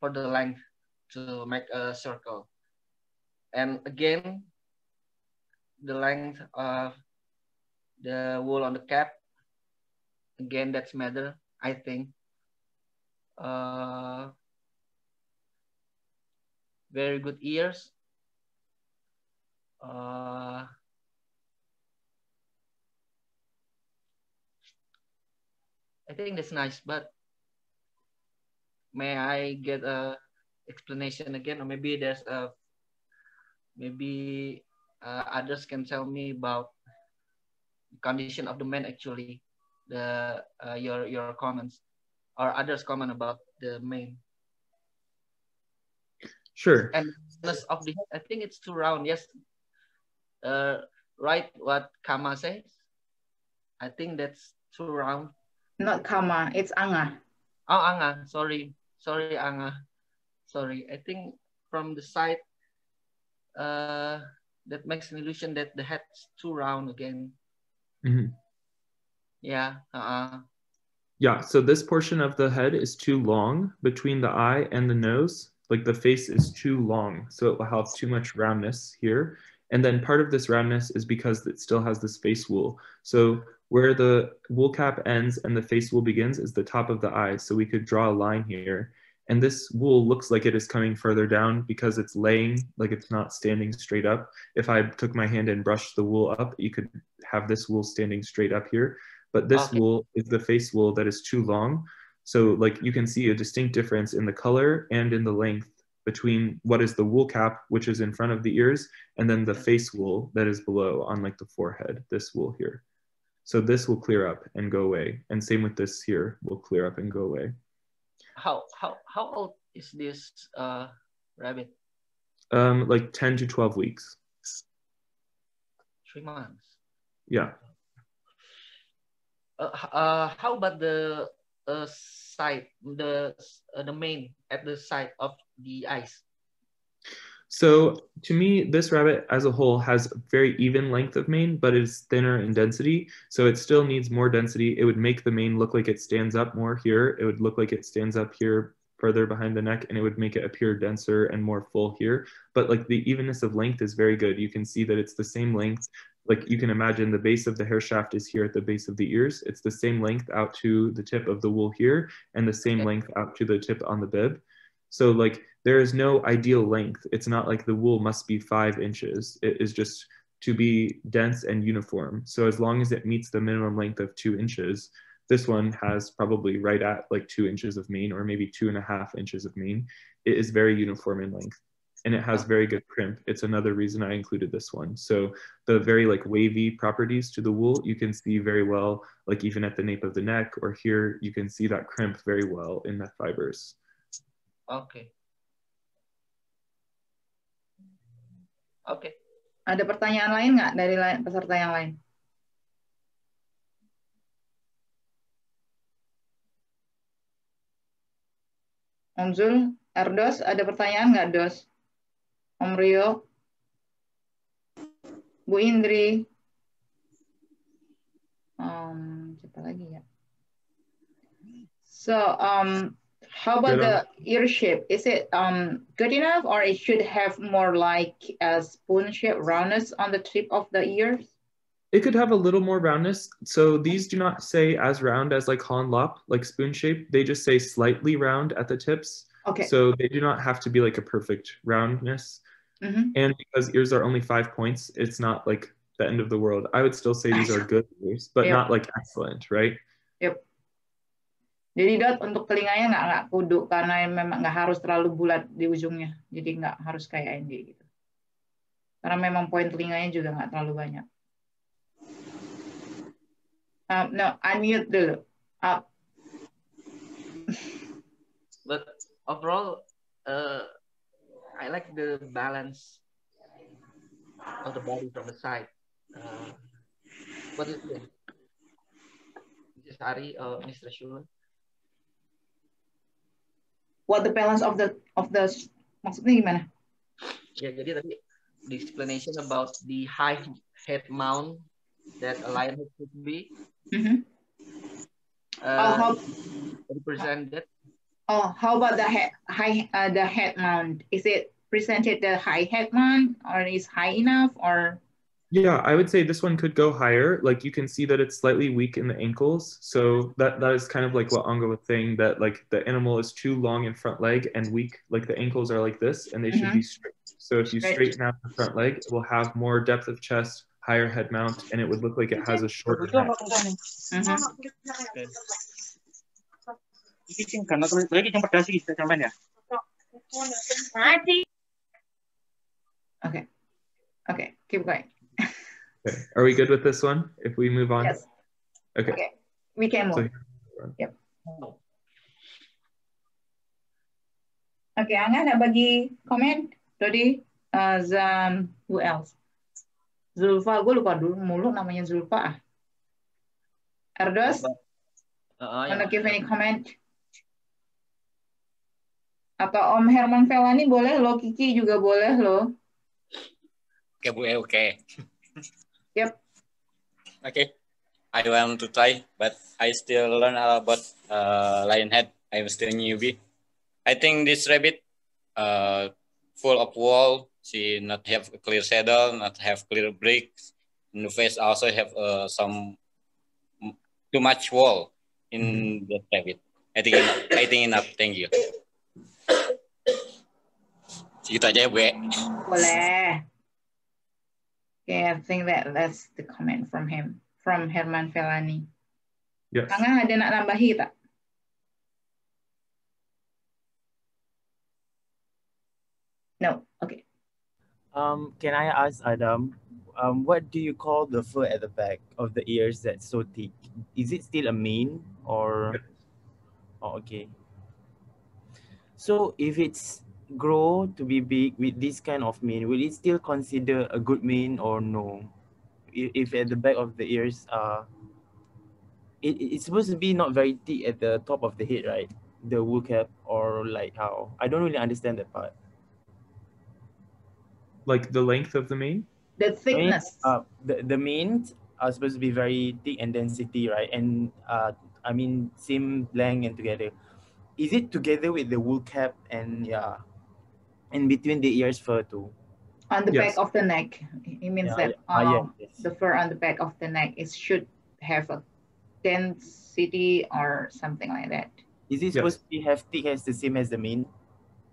for the length to make a circle. And again, the length of the wool on the cap, again, that's matter, I think. Very good ears. I think that's nice, but may I get a explanation again, or maybe there's a others can tell me about the condition of the man actually, the your comments or others comment about the mane. Sure. And of the head, I think it's too round. Yes, right. What Kama says, I think that's too round. Not Kama, it's Anga. Oh, Anga. Sorry, Anga. Sorry. I think from the side, that makes an illusion that the head's too round again. Mm-hmm. Yeah. Yeah. So this portion of the head is too long between the eye and the nose. Like the face is too long, so it will have too much roundness here. And then part of this roundness is because it still has this face wool. So where the wool cap ends and the face wool begins is the top of the eye. So we could draw a line here. And this wool looks like it is coming further down because it's laying, like it's not standing straight up. If I took my hand and brushed the wool up, you could have this wool standing straight up here. But this wool is the face wool that is too long. So like you can see a distinct difference in the color and in the length between what is the wool cap, which is in front of the ears, and then the face wool that is below on like the forehead, this wool here. So this will clear up and go away. And same with this here will clear up and go away. How old is this rabbit? Like 10 to 12 weeks. 3 months. Yeah. How about the side, the mane at the side of the eyes? So to me, this rabbit as a whole has a very even length of mane, but it is thinner in density. So it still needs more density. It would make the mane look like it stands up more here. It would look like it stands up here further behind the neck, and it would make it appear denser and more full here. But like the evenness of length is very good. You can see that it's the same length. Like you can imagine the base of the hair shaft is here at the base of the ears. It's the same length out to the tip of the wool here and the same length out to the tip on the bib. So like there is no ideal length. It's not like the wool must be 5 inches. It is just to be dense and uniform. So as long as it meets the minimum length of 2 inches, this one has probably right at like 2 inches of mane or maybe 2.5 inches of mane. It is very uniform in length. And it has very good crimp. It's another reason I included this one. So the very like wavy properties to the wool, you can see very well, like even at the nape of the neck or here, you can see that crimp very well in the fibers. Okay. Okay. Ada pertanyaan lain nggak dari peserta yang lain? Om Zul, Erdos, ada pertanyaan nggak, Dos? Om Rio, Bu Indri, siapa lagi ya? So, how about the ear shape? Is it good enough, or it should have more like a spoon shape roundness on the tip of the ears? It could have a little more roundness. So these do not say as round as like Holland Lop, like spoon shape. They just say slightly round at the tips. Okay. So they do not have to be like a perfect roundness. Mm-hmm. And because ears are only 5 points, it's not like the end of the world. I would still say these are good ears, but not like excellent, right? Yep. Jadi Dot untuk telinganya nggak kudu karena memang nggak harus terlalu bulat di ujungnya. Jadi nggak harus kayak Andy gitu. Karena memang poin telinganya juga nggak terlalu banyak. No, unmute dulu. But overall, I like the balance of the body from the side. What do you think, Mrs. Ari or Mr. Shula? What the balance of the maksudnya gimana? Ya, jadi tadi the explanation about the high head mount that a lion head should be. Mm-hmm. Represented Oh, how about the head mount? Is it presented the high head mount, or is high enough, or? Yeah, I would say this one could go higher. Like you can see that it's slightly weak in the ankles. So that is kind of like what Anga was saying, that like the animal is too long in front leg and weak. Like the ankles are like this and they should be straight. So if you straighten out the front leg, it will have more depth of chest, higher head mount, and it would look like it has a shorter head. Okay. Okay, keep going. Okay. Are we good with this one? If we move on? Yes. Okay. We can move. Yep. Okay, Angga nak bagi komen? Tadi, who else? Zulfa, gue lupa dulu mulu namanya Zulfa. Erdos, wanna give any comment? Atau Om Herman Felani boleh lo, Kiki juga boleh lo. Okay, Bu, okay. Yep. Okay. I want to try, but I still learn about lion head. I'm still newbie. I think this rabbit full of wool. She not have a clear saddle, not have clear breaks. In the face also have some too much wool in the rabbit. I think enough. Thank you. Segitu aja ya, Bu. Boleh. Okay, I think that's the comment from him, from Herman Felani. Yes. Angga ada nak nambahi tak? No, okay. Can I ask Adam, what do you call the fur at the back of the ears that's so thick? Is it still a mane or? Oh, okay. So if it's grow to be big with this kind of mane, will it still consider a good mane or no? If at the back of the ears, it's supposed to be not very thick at the top of the head, right? The wool cap, or like how? I don't really understand that part. Like the length of the mane? The thickness. The manes are supposed to be very thick and density, right? And I mean same length and together. Is it together with the wool cap and in between the ears fur too? On the back of the neck. It means that yes. the fur on the back of the neck should have a density or something like that. Is it supposed to have thick as the same as the mane?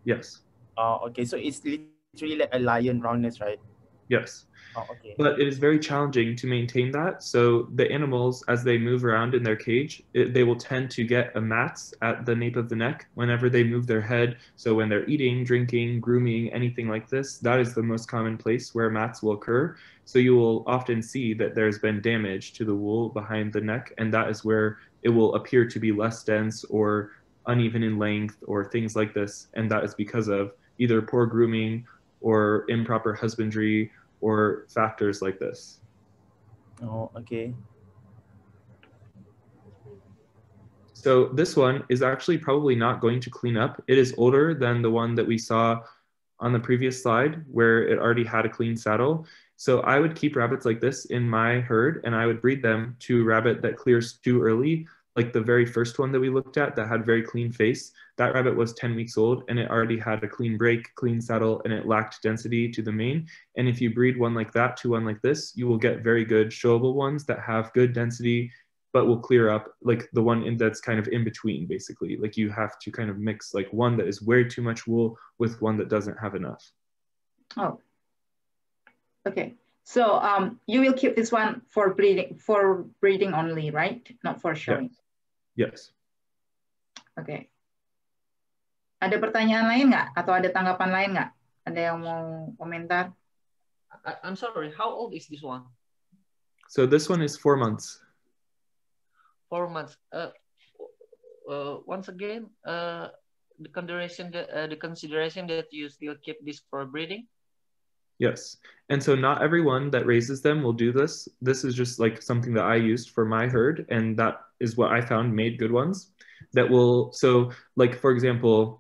Yes. Okay, so it's literally like a lion roundness, right? Yes. Oh, okay. But it is very challenging to maintain that. So the animals, as they move around in their cage, they will tend to get a mats at the nape of the neck whenever they move their head. So when they're eating, drinking, grooming, anything like this, that is the most common place where mats will occur. So you will often see that there's been damage to the wool behind the neck, and that is where it will appear to be less dense or uneven in length or things like this. And that is because of either poor grooming or improper husbandry or factors like this. Oh, okay. So this one is actually probably not going to clean up. It is older than the one that we saw on the previous slide where it already had a clean saddle. So I would keep rabbits like this in my herd, and I would breed them to a rabbit that clears too early, like the very first one that we looked at that had very clean face. That rabbit was 10 weeks old and it already had a clean break, clean saddle, and it lacked density to the mane. And if you breed one like that to one like this, you will get very good showable ones that have good density, but will clear up, like the one that's kind of in between, basically. Like you have to kind of mix like one that is way too much wool with one that doesn't have enough. Oh, okay. So you will keep this one for breeding only, right? Not for showing. Yes. Okay. Ada pertanyaan lain nggak? Atau ada tanggapan lain nggak? Ada yang mau komentar? I'm sorry, how old is this one? So this one is 4 months. 4 months. Once again, the consideration that you still keep this for breeding? Yes. And so not everyone that raises them will do this. This is just like something that I used for my herd, and that is what I found made good ones. That will, so like for example,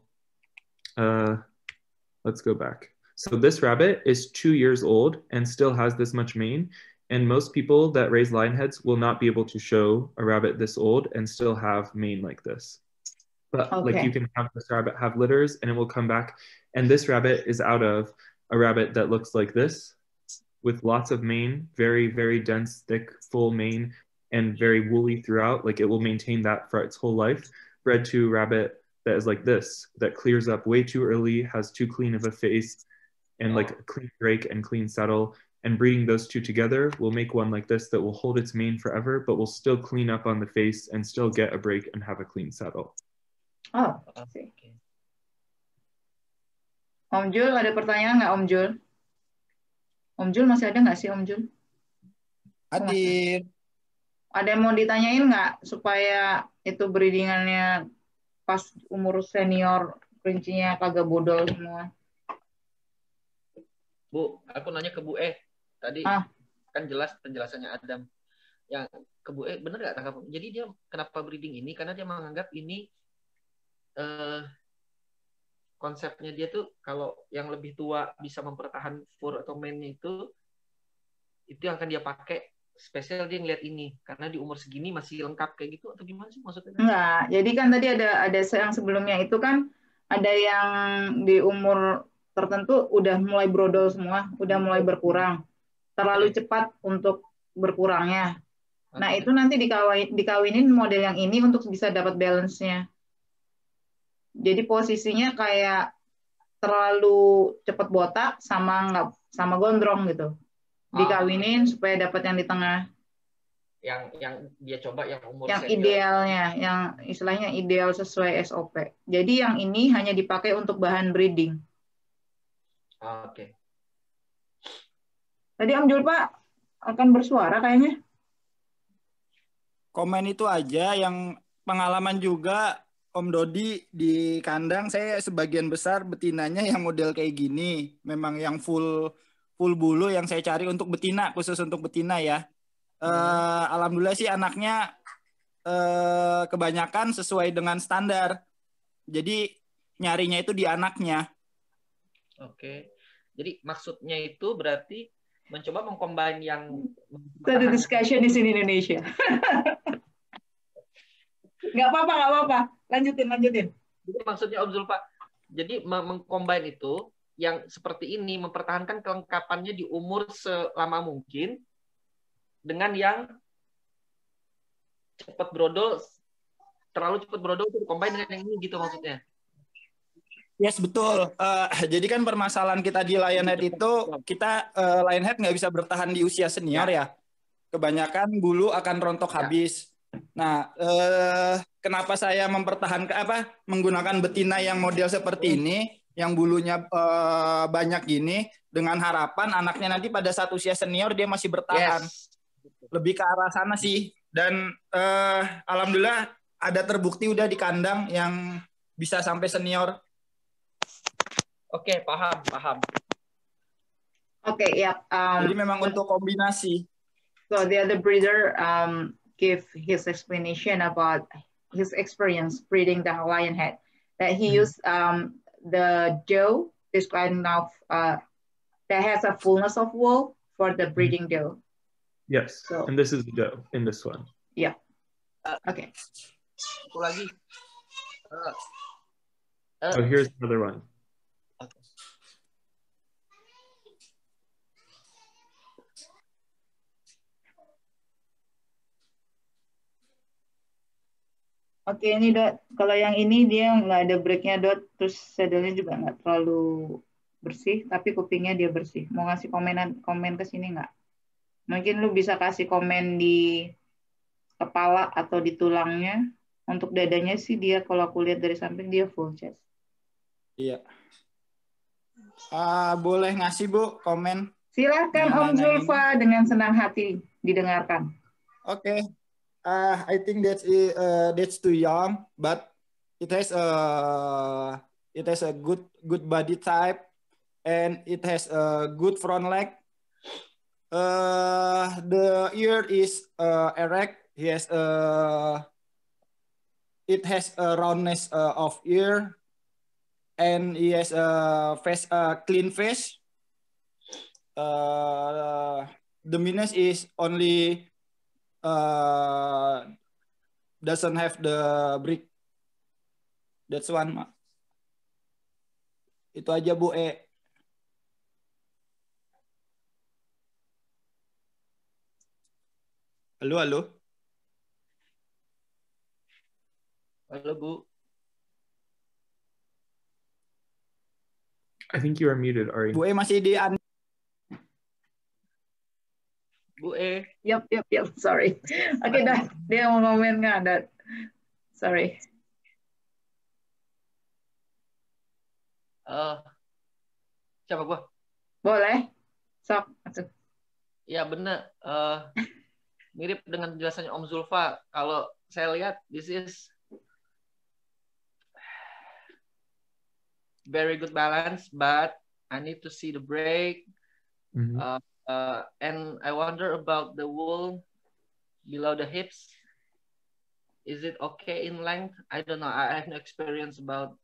let's go back. So this rabbit is 2 years old and still has this much mane. And most people that raise lion heads will not be able to show a rabbit this old and still have mane like this. But like you can have this rabbit have litters and it will come back. And this rabbit is out of a rabbit that looks like this with lots of mane, very, very dense, thick, full mane, and very woolly throughout. Like it will maintain that for its whole life. Bred to a rabbit that is like this, that clears up way too early, has too clean of a face, and like a clean break and clean saddle. And breeding those two together will make one like this that will hold its mane forever, but will still clean up on the face and still get a break and have a clean saddle. Oh, okay. Om Jul, ada pertanyaan nggak Om Jul? Om Jul masih ada nggak sih Om Jul? Hadir. Ada yang mau ditanyain nggak supaya itu breedingannya pas umur senior kelincinya kagak bodol semua? Bu, aku nanya ke Bu tadi kan jelas penjelasannya Adam. Yang ke Bu bener nggak tangkap? Jadi dia kenapa breeding ini? Karena dia menganggap ini konsepnya dia tuh kalau yang lebih tua bisa mempertahankan fur atau mane itu yang akan dia pakai. Spesial dia ngeliat ini karena di umur segini masih lengkap kayak gitu atau gimana sih maksudnya? Enggak, jadi kan tadi ada yang sebelumnya itu kan ada yang di umur tertentu udah mulai brodol semua, udah mulai berkurang, terlalu cepat untuk berkurangnya. Nah itu nanti dikawinin model yang ini untuk bisa dapat balance-nya. Jadi posisinya kayak terlalu cepat botak sama gondrong gitu. Dikawinin supaya dapat yang di tengah. Yang dia coba yang umur yang senior. Idealnya, yang istilahnya ideal sesuai SOP. Jadi yang ini hanya dipakai untuk bahan breeding. Oke. Tadi Om Jul Pak akan bersuara kayaknya. Komen itu aja, yang pengalaman juga Om Dodi di kandang saya sebagian besar betinanya yang model kayak gini, memang yang full bulu yang saya cari untuk betina, khusus untuk betina ya. Alhamdulillah sih anaknya kebanyakan sesuai dengan standar. Jadi nyarinya itu di anaknya. Oke. Jadi maksudnya itu berarti mencoba mengcombine yang Ada discussion di sini Indonesia. Nggak apa-apa. Lanjutin. Jadi maksudnya Om Zulfa, jadi mengcombine itu yang seperti ini mempertahankan kelengkapannya di umur selama mungkin dengan yang cepat brodol, terlalu cepat brodol itu combine dengan yang ini gitu maksudnya. Yes, betul. Jadi kan permasalahan kita di Lionhead itu kita Lionhead nggak bisa bertahan di usia senior ya. Kebanyakan bulu akan rontok habis. Nah, kenapa saya menggunakan betina yang model seperti ini, yang bulunya banyak gini, dengan harapan anaknya nanti pada saat usia senior dia masih bertahan. Lebih ke arah sana sih. Dan alhamdulillah ada terbukti udah di kandang yang bisa sampai senior. Oke, paham. Oke, ya. Jadi memang untuk kombinasi. So the other breeder give his explanation about his experience breeding the Lionhead. That he used the doe, this kind of that has a fullness of wool for the breeding doe. Yes, so, and this is the doe in this one. Yeah. Okay. Satu lagi. Oh, here's another one. Oke, ini Dot. Kalau yang ini dia nggak ada breaknya Dot, terus saddle-nya juga nggak terlalu bersih, tapi kupingnya dia bersih. Mau ngasih komen ke sini nggak? Mungkin lu bisa kasih komen di kepala atau di tulangnya. Untuk dadanya sih dia kalau aku lihat dari samping dia full chest. Iya. Boleh ngasih Bu komen? Silahkan Om Zulfa dengan senang hati didengarkan. Oke. I think that's too young, but it has a good body type, and it has a good front leg. The ear is erect. It has a roundness of ear, and he has a clean face. The minus is only doesn't have the brick. That's one. Itu aja Bu E. Halo, halo. Halo Bu. I think you are muted, Ari. Bu E masih di Bu E. Yep. Sorry. Oke, dah. Dia mau komen nggak? Ada. Sorry. Siapa gua? Boleh. Sok. Ya benar. Mirip dengan penjelasannya Om Zulfa. Kalau saya lihat, this is very good balance, but I need to see the break. And I wonder about the wool below the hips. Is it okay in length? I don't know. I have no experience about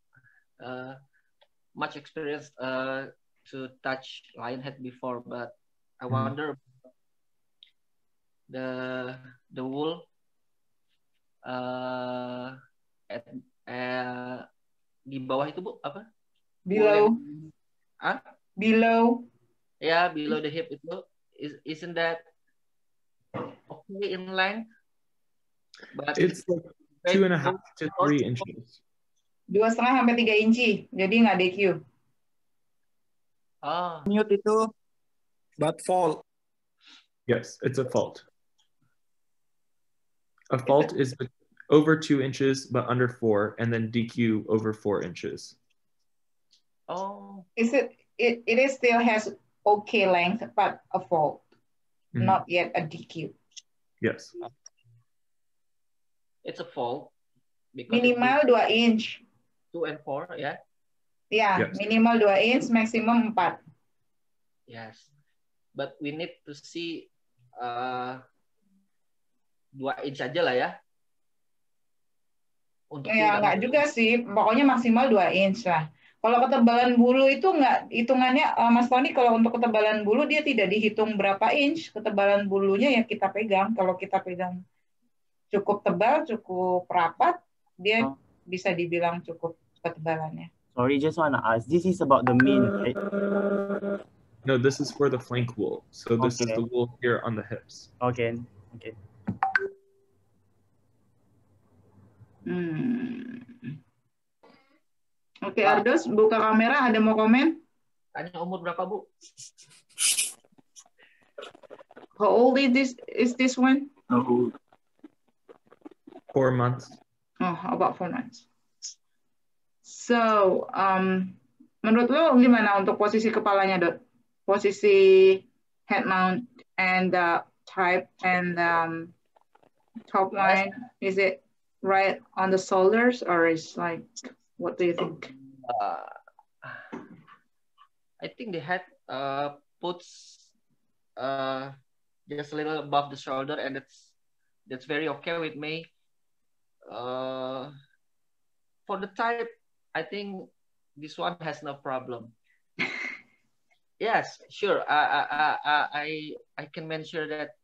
much experience to touch lion head before, but I wonder the wool di bawah itu Bu apa? Below. Below. Yeah, below the hip itu isn't that okay in length? But it's like 2.5 to 3 inches. 2,5 sampai 3 inci. Jadi nggak DQ. Mute itu, but fault. Yes, it's a fault. A fault is over 2 inches but under 4, and then DQ over 4 inches. Oh. It is still has okay length, but a fault, not yet a DQ. Yes. It's a fault. Minimal 2 inch. 2 and 4, yeah? Yeah, yes. Minimal 2 inch, maximum 4. Yes. But we need to see 2 inch aja lah ya. Untuk ya, enggak juga sih. Pokoknya maksimal 2 inch lah. Kalau ketebalan bulu itu enggak hitungannya, Mas Tony, kalau untuk ketebalan bulu dia tidak dihitung berapa inch. Ketebalan bulunya ya kita pegang. Kalau kita pegang cukup tebal, cukup rapat, dia bisa dibilang cukup ketebalannya. Sorry, just want to ask. This is about the mean, right? No, this is for the flank wool. So this is the wool here on the hips. Okay. Oke, Ardos, buka kamera. Ada mau komen? Tanya umur berapa, Bu? How old is this one? 4 months. Oh, about 4 months. So, menurut lo gimana untuk posisi kepalanya, Dot? Posisi head mount and the type and top line, is it right on the shoulders or is like, what do you think? I think the head puts just a little above the shoulder, and that's very okay with me. For the type, I think this one has no problem. Yes, sure. I can mention that,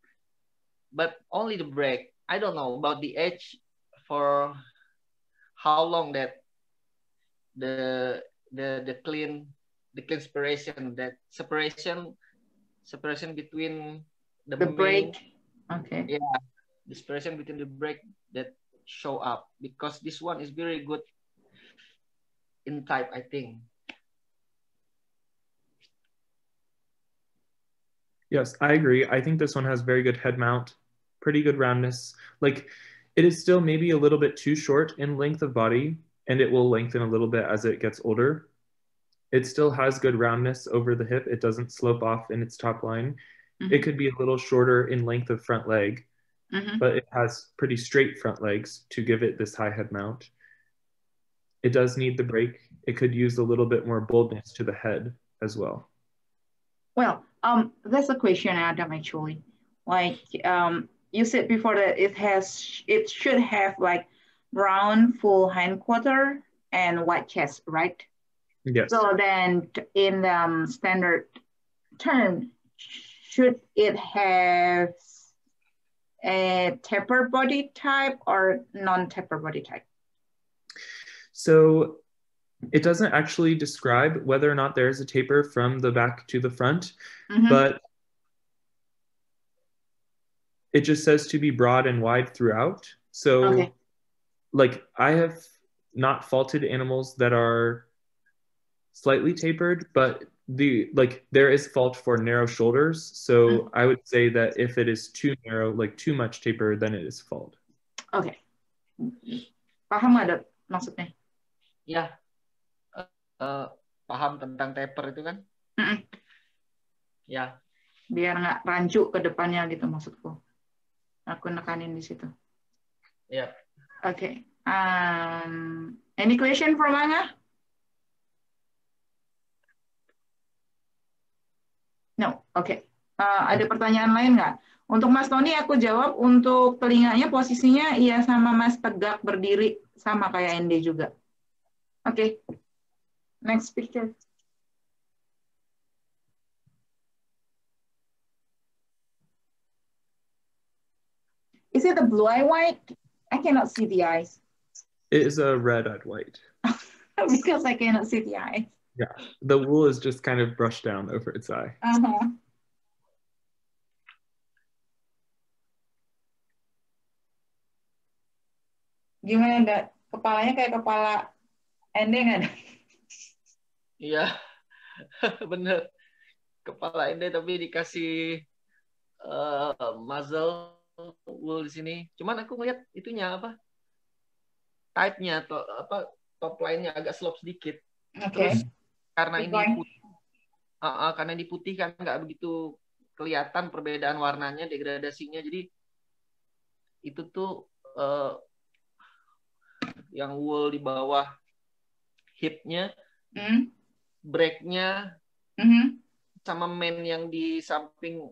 but only the break. I don't know about the edge for how long that the clean separation, that separation between the break. Okay. Yeah, the separation between the break that show up, because this one is very good in type, I think. Yes, I agree. I think this one has very good head mount, pretty good roundness. Like, it is still maybe a little bit too short in length of body, and it will lengthen a little bit as it gets older. It still has good roundness over the hip. It doesn't slope off in its top line. It could be a little shorter in length of front leg, but it has pretty straight front legs to give it this high head mount. It does need the break. It could use a little bit more boldness to the head as well. Well, that's a question, Adam, actually. Like, you said before that it should have like brown full hindquarter and white chest, right? Yes. So then in the standard term, should it have a taper body type or non-taper body type? So it doesn't actually describe whether or not there is a taper from the back to the front, but it just says to be broad and wide throughout. So like I have not faulted animals that are slightly tapered, but there is fault for narrow shoulders. So I would say that if it is too narrow, like too much taper, then it is fault. Oke. Paham nggak, Dok, maksudnya? Ya, paham tentang taper itu kan? Ya. Biar nggak rancu ke depannya gitu maksudku. Aku nekanin di situ. Ya. Oke. Any question from Anga? No. Oke. Ada pertanyaan lain nggak? Untuk Mas Tony aku jawab, untuk telinganya posisinya iya sama Mas tegak berdiri sama kayak ND juga. Oke. Next picture. Is it a blue-eyed white? I cannot see the eyes. It is a red-eyed white. Because I cannot see the eyes. Yeah, the wool is just kind of brushed down over its eye. Gimana, Dok? Kepalanya kayak kepala Ende nggak, Dok? Iya, bener. Kepala Ende tapi dikasih muzzle wool di sini. Cuman aku ngeliat itunya apa? Type-nya atau apa top line-nya agak slope sedikit. Terus karena karena ini putih kan nggak begitu kelihatan perbedaan warnanya, degradasinya. Jadi itu tuh yang wool di bawah hip-nya, break-nya, sama mane yang di samping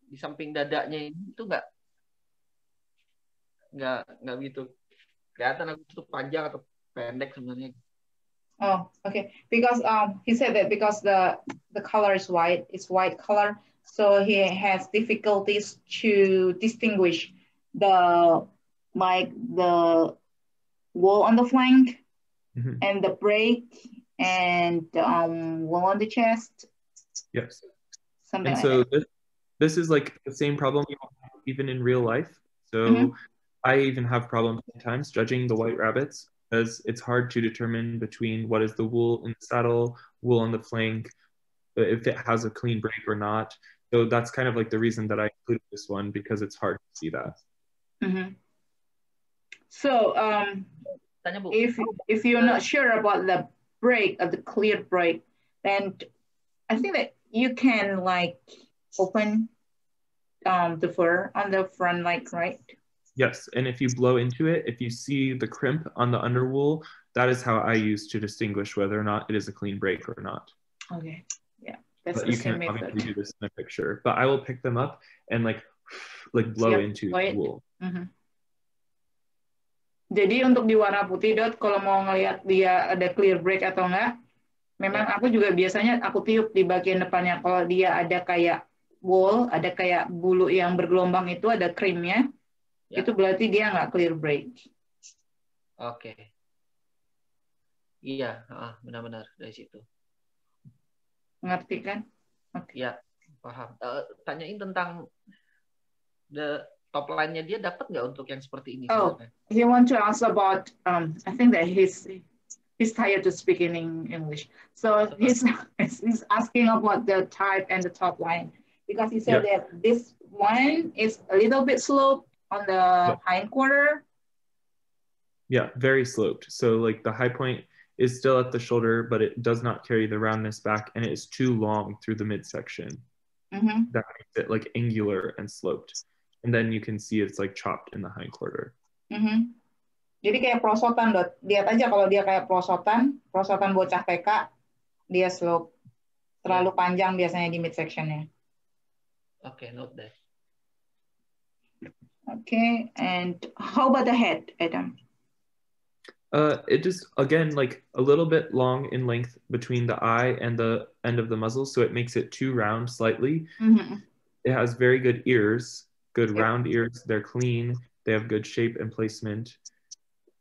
di samping dadanya ini itu nggak begitu kelihatan aku itu panjang atau pendek sebenarnya. Oh, okay. Because he said that because the color is white, it's white color, so he has difficulties to distinguish the wool on the flank and the break and wool on the chest. Yes. Something and like so that. this is like the same problem you have even in real life. So I even have problems sometimes judging the white rabbits because it's hard to determine between what is the wool in the saddle, wool on the flank, if it has a clean break or not. So that's kind of like the reason that I included this one, because it's hard to see that. So if you're not sure about the break, of the clear break, then I think that you can like open the fur on the front, like, right? Yes, and if you blow into it, if you see the crimp on the underwool, that is how I use to distinguish whether or not it is a clean break or not. Okay, yeah, that's but the you same can't method. obviously do this in a picture, but I will pick them up and like blow into the wool. Jadi untuk di warna putih, Dot, kalau mau ngelihat dia ada clear break atau enggak, memang aku juga biasanya aku tiup di bagian depannya. Kalau dia ada kayak wool, ada kayak bulu yang bergelombang itu, ada krimnya, itu berarti dia nggak clear break. Oke. Iya, benar-benar dari situ. Ngerti kan? Iya, paham. Tanyain tentang the top line-nya dia dapat nggak untuk yang seperti ini? Oh, he want to ask about. I think that he's tired to speak in English, so he's asking about the type and the top line, because he said that this one is a little bit sloped on the hind quarter. Yeah, very sloped. So like the high point is still at the shoulder, but it does not carry the roundness back, and it is too long through the midsection. That makes it like angular and sloped. And then you can see it's like chopped in the hind quarter. Jadi kayak prosotan, Dot. Lihat aja kalau dia kayak prosotan bocah TK, dia slope. Terlalu panjang biasanya di midsectionnya. Okay, note that. Okay, and how about the head, Adam? It just, again, like a little bit long in length between the eye and the end of the muzzle, so it makes it too round slightly. It has very good ears, good round ears. They're clean. They have good shape and placement.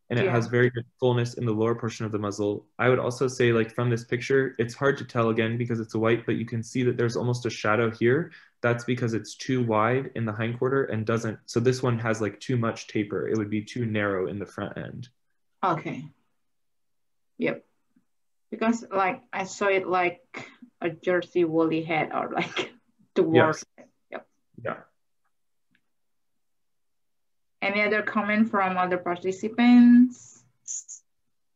and it has very good fullness in the lower portion of the muzzle. I would also say, like, from this picture, it's hard to tell again because it's a white, but you can see that there's almost a shadow here. That's because it's too wide in the hindquarter and doesn't, so this one has like too much taper. It would be too narrow in the front end. Okay. Yep. Because like I saw it like a Jersey woolly head or like dwarf. Yes. Yep. Yeah. Any other comment from other participants?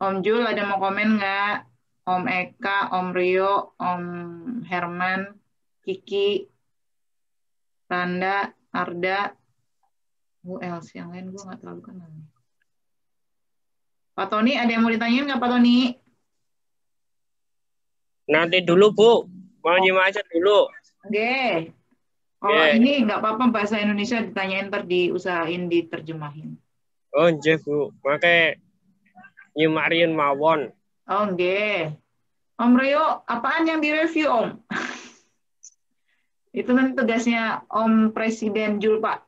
Om Jul ada mau komen nggak? Om Eka, Om Rio, Om Herman, Kiki, Randa, Arda, who else? Yang lain gue nggak terlalu kenal. Pak Tony, ada yang mau ditanyain nggak Pak Tony? Nanti dulu Bu, mau nyimak aja dulu. Oke. Kalau ini nggak apa-apa bahasa Indonesia ditanyain ntar diusahain diterjemahin. Oh nggih Bu, makanya nyimak riyen mawon. Oh nggih. Om Rio, apaan yang direview Om? Itu nanti tugasnya Om Presiden Jul Pak.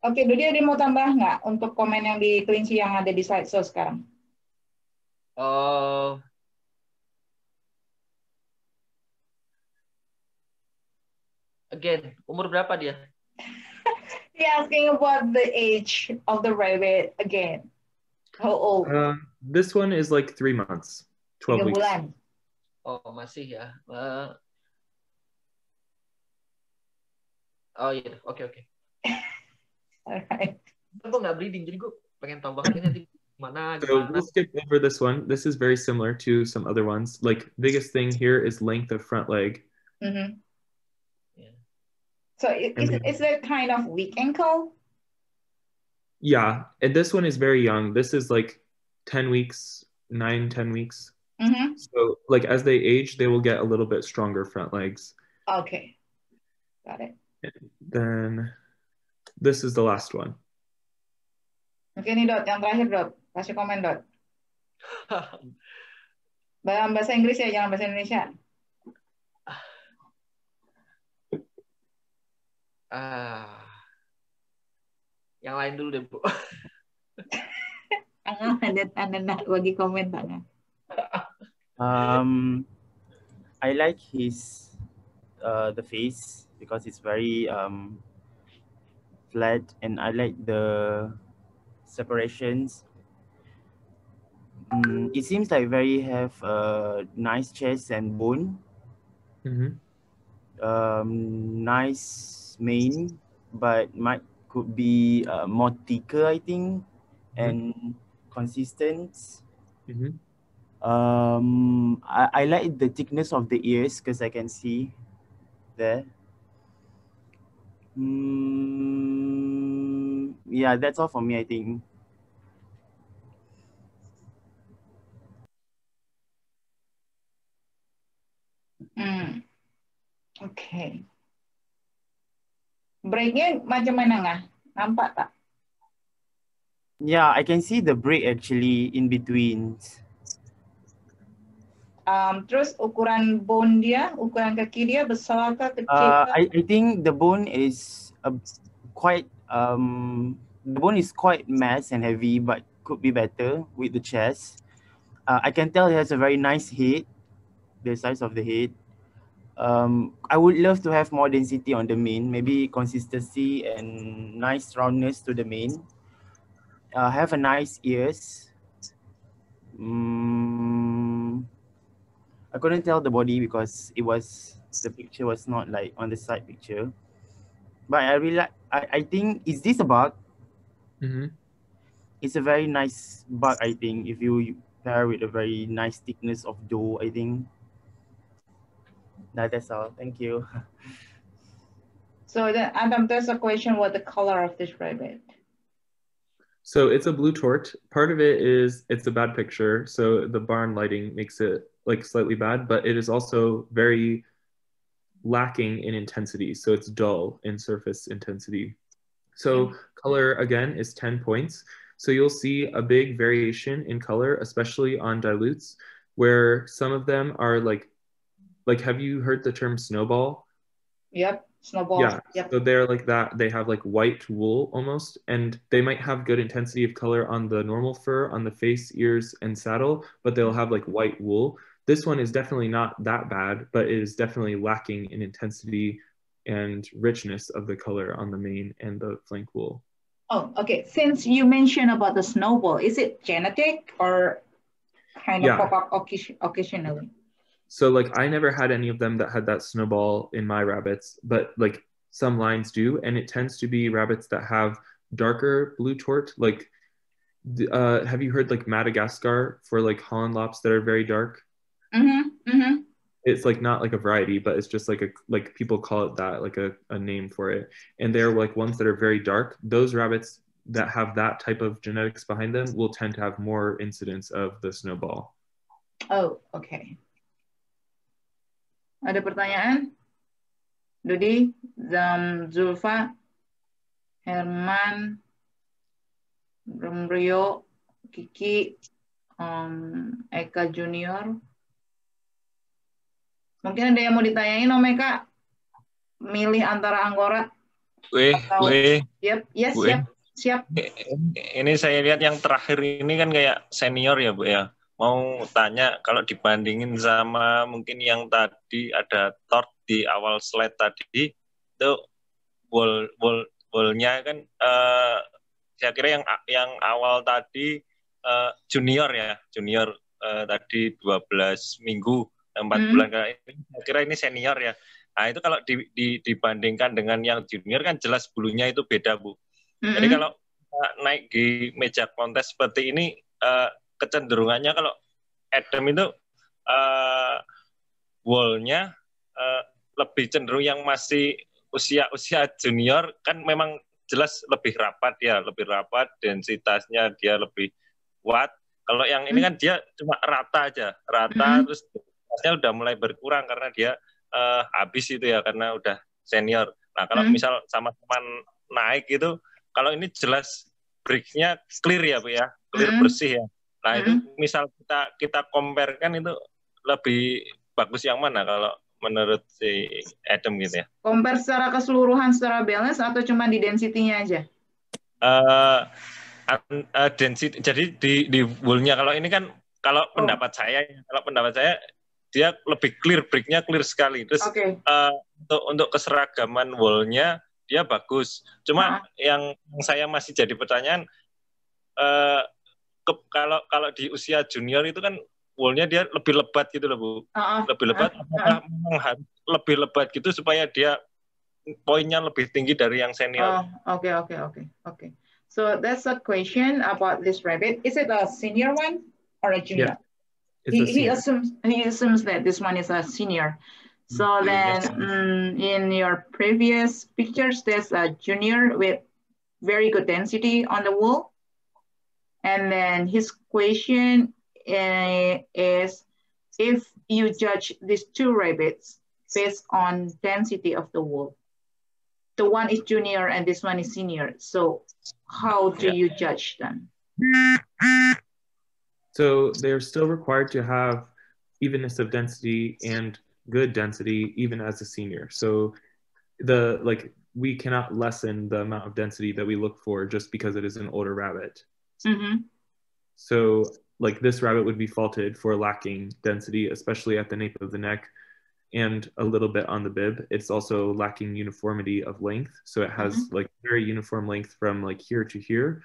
Oke, Dodi ada mau tambah nggak untuk komen yang di kelinci yang ada di slideshow sekarang? Again, umur berapa dia? He asking about the age of the rabbit again. How old? This one is like 3 months, 12 weeks. Bulan. Oh, masih ya. Oh iya, oke. Alright. Gue nggak breeding, jadi gue pengen tahu banget ini nanti mana. So we'll skip over this one. This is very similar to some other ones. Like, biggest thing here is length of front leg. Mm-hmm. Yeah. So is it kind of weak ankle? Yeah, and this one is very young. This is like 10 weeks, 9, 10 weeks. Mm-hmm. So like as they age, they will get a little bit stronger front legs. Okay, got it. And then this is the last one. Oke nih Dot, yang terakhir Dot, kasih komen Dot. Bahasa Inggris ya, jangan bahasa Indonesia. Yang lain dulu deh Bu. Anda nak bagi komen tangan. I like his the face because it's very flat, and I like the separations. It seems like very have a nice chest and bone. Mm-hmm. Nice mane, but could be more thicker, I think, and consistent. Mm-hmm. I like the thickness of the ears because I can see there. Yeah, that's all for me, I think. Okay. Breaknya macam mana nggak? Nampak tak? Yeah, I can see the break actually in between. Terus ukuran bone dia, ukuran kaki dia besar ke kecil? I think the bone is quite the bone is quite mass and heavy, but could be better with the chest. I can tell it has a very nice head, the size of the head. I would love to have more density on the mane, maybe consistency and nice roundness to the mane. Have a nice ears. I couldn't tell the body because the picture was not like on the side picture. But I really like, I think, is this a buck? Mm-hmm. It's a very nice buck, I think, if you pair with a very nice thickness of doe, I think. That's all. Thank you. So then, Adam, there's a question, what the color of this rabbit? So it's a blue tort. Part of it is it's a bad picture, so the barn lighting makes it like slightly bad, but it is also very lacking in intensity. So it's dull in surface intensity. So color, again, is 10 points. So you'll see a big variation in color, especially on dilutes, where some of them are like have you heard the term snowball? Yep, snowballs. Yeah, Yep. so they're like that. They have like white wool almost, and they might have good intensity of color on the normal fur, on the face, ears, and saddle, but they'll have like white wool. This one is definitely not that bad, but it is definitely lacking in intensity and richness of the color on the mane and the flank wool. Oh, okay. Since you mentioned about the snowball, is it genetic or kind of pop up occasionally? So like I never had any of them that had that snowball in my rabbits, but like some lines do, and it tends to be rabbits that have darker blue tort. Like, have you heard like Madagascar for like Holland lops that are very dark? It's like not like a variety, but it's just like people call it that, like a name for it. And they're like ones that are very dark. Those rabbits that have that type of genetics behind them will tend to have more incidence of the snowball. Oh, okay. Ada pertanyaan? Dodi, Zulfa, Herman, Romrio, Kiki, Eka Junior. Mungkin ada yang mau ditanyain, Om Eka? Milih antara Angora? Yep, yes, siap. Ini saya lihat yang terakhir ini kan kayak senior ya, Bu ya. Mau tanya kalau dibandingin sama mungkin yang tadi ada tort di awal slide tadi, itu woolnya kan saya kira yang awal tadi junior tadi 12 minggu 4 bulan, saya kira ini senior ya. Nah itu kalau dibandingkan dengan yang junior kan jelas bulunya itu beda, Bu. Jadi kalau naik di meja kontes seperti ini, kecenderungannya kalau Adam itu woolnya lebih cenderung yang masih usia junior kan memang jelas lebih rapat, densitasnya dia lebih kuat. Kalau yang ini kan dia cuma rata aja, terus udah mulai berkurang karena dia habis itu ya, karena udah senior. Nah kalau misal sama-sama naik itu, kalau ini jelas break-nya clear ya, Bu ya, clear bersih ya. Nah itu misal kita compare kan itu lebih bagus yang mana kalau menurut si Adam gitu ya? Compare secara keseluruhan, secara balance atau cuma di density-nya aja? Density. Jadi di wool-nya kalau ini kan kalau pendapat saya dia lebih clear, break-nya clear sekali. Terus untuk keseragaman wool-nya dia bagus. Cuma yang saya masih jadi pertanyaan, kalau di usia junior itu kan wool-nya dia lebih lebat gitu loh, Bu. Lebih lebat, apakah memang harus lebih lebat gitu supaya dia poinnya lebih tinggi dari yang senior? Okay. So that's a question about this rabbit. Is it a senior one or a junior? Yeah. He assumes that this one is a senior. So then in your previous pictures, there's a junior with very good density on the wool. And then his question is, if you judge these two rabbits based on density of the wool, the one is junior and this one is senior. So how do you judge them? So they're still required to have evenness of density and good density even as a senior. So we cannot lessen the amount of density that we look for just because it is an older rabbit. So like this rabbit would be faulted for lacking density, especially at the nape of the neck and a little bit on the bib. It's also lacking uniformity of length. So it has like very uniform length from like here to here,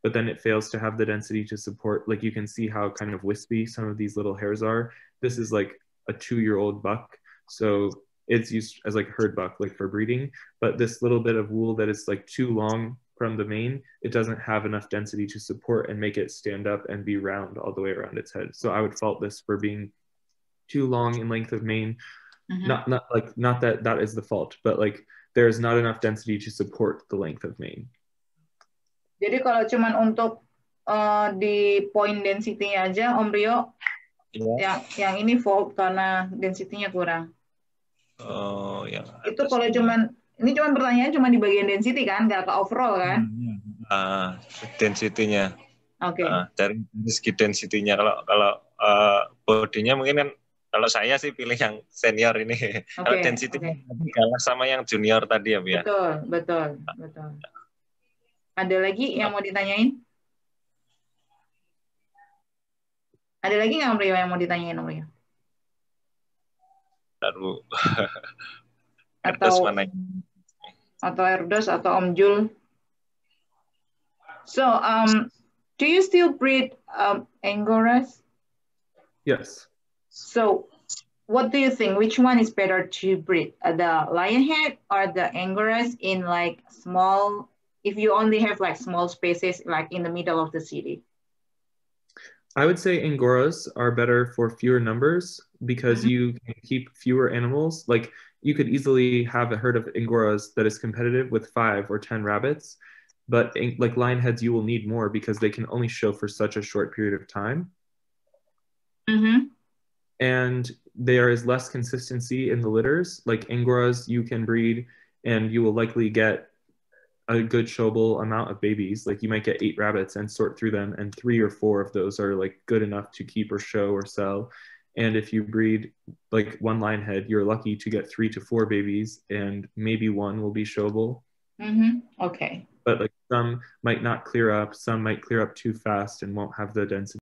but then it fails to have the density to support, like you can see how kind of wispy some of these little hairs are. This is like a 2-year-old buck. So it's used as like herd buck, like for breeding, but this little bit of wool that is like too long from the mane, it doesn't have enough density to support and make it stand up and be round all the way around its head. So I would fault this for being too long in length of mane. Not that is the fault, but like there is not enough density to support the length of mane. Jadi kalau cuman untuk di point density-nya aja, Om Rio, yang ini fault karena density-nya kurang. Oh ya. Itu kalau ini cuman pertanyaan cuma di bagian density kan, nggak ke overall kan? Density-nya. Oke. Dari segi density-nya, kalau bodinya mungkin kan Kalau saya sih pilih yang senior ini. Kalau Oke, density oke. kalah sama yang junior tadi ya, Bu ya. Betul, betul, betul. Ada lagi yang mau ditanyain? Ada lagi nggak Om Rio yang mau ditanyain Om Rio? Baru Atau mana? Erdos atau Om Jul? So, do you still breed Angoras? Yes. So, what do you think? Which one is better to breed, the Lionhead or the Angoras in like small? If you only have like small spaces, like in the middle of the city. I would say Angoras are better for fewer numbers because you can keep fewer animals. Like you could easily have a herd of Angoras that is competitive with 5 or 10 rabbits, but like Lionheads, you will need more because they can only show for such a short period of time. And there is less consistency in the litters. Like Angoras, you can breed and you will likely get a good showable amount of babies. Like you might get 8 rabbits and sort through them, and 3 or 4 of those are like good enough to keep or show or sell. And if you breed like one Lionhead, you're lucky to get 3 to 4 babies, and maybe 1 will be showable. Okay. But like some might not clear up, some might clear up too fast and won't have the density.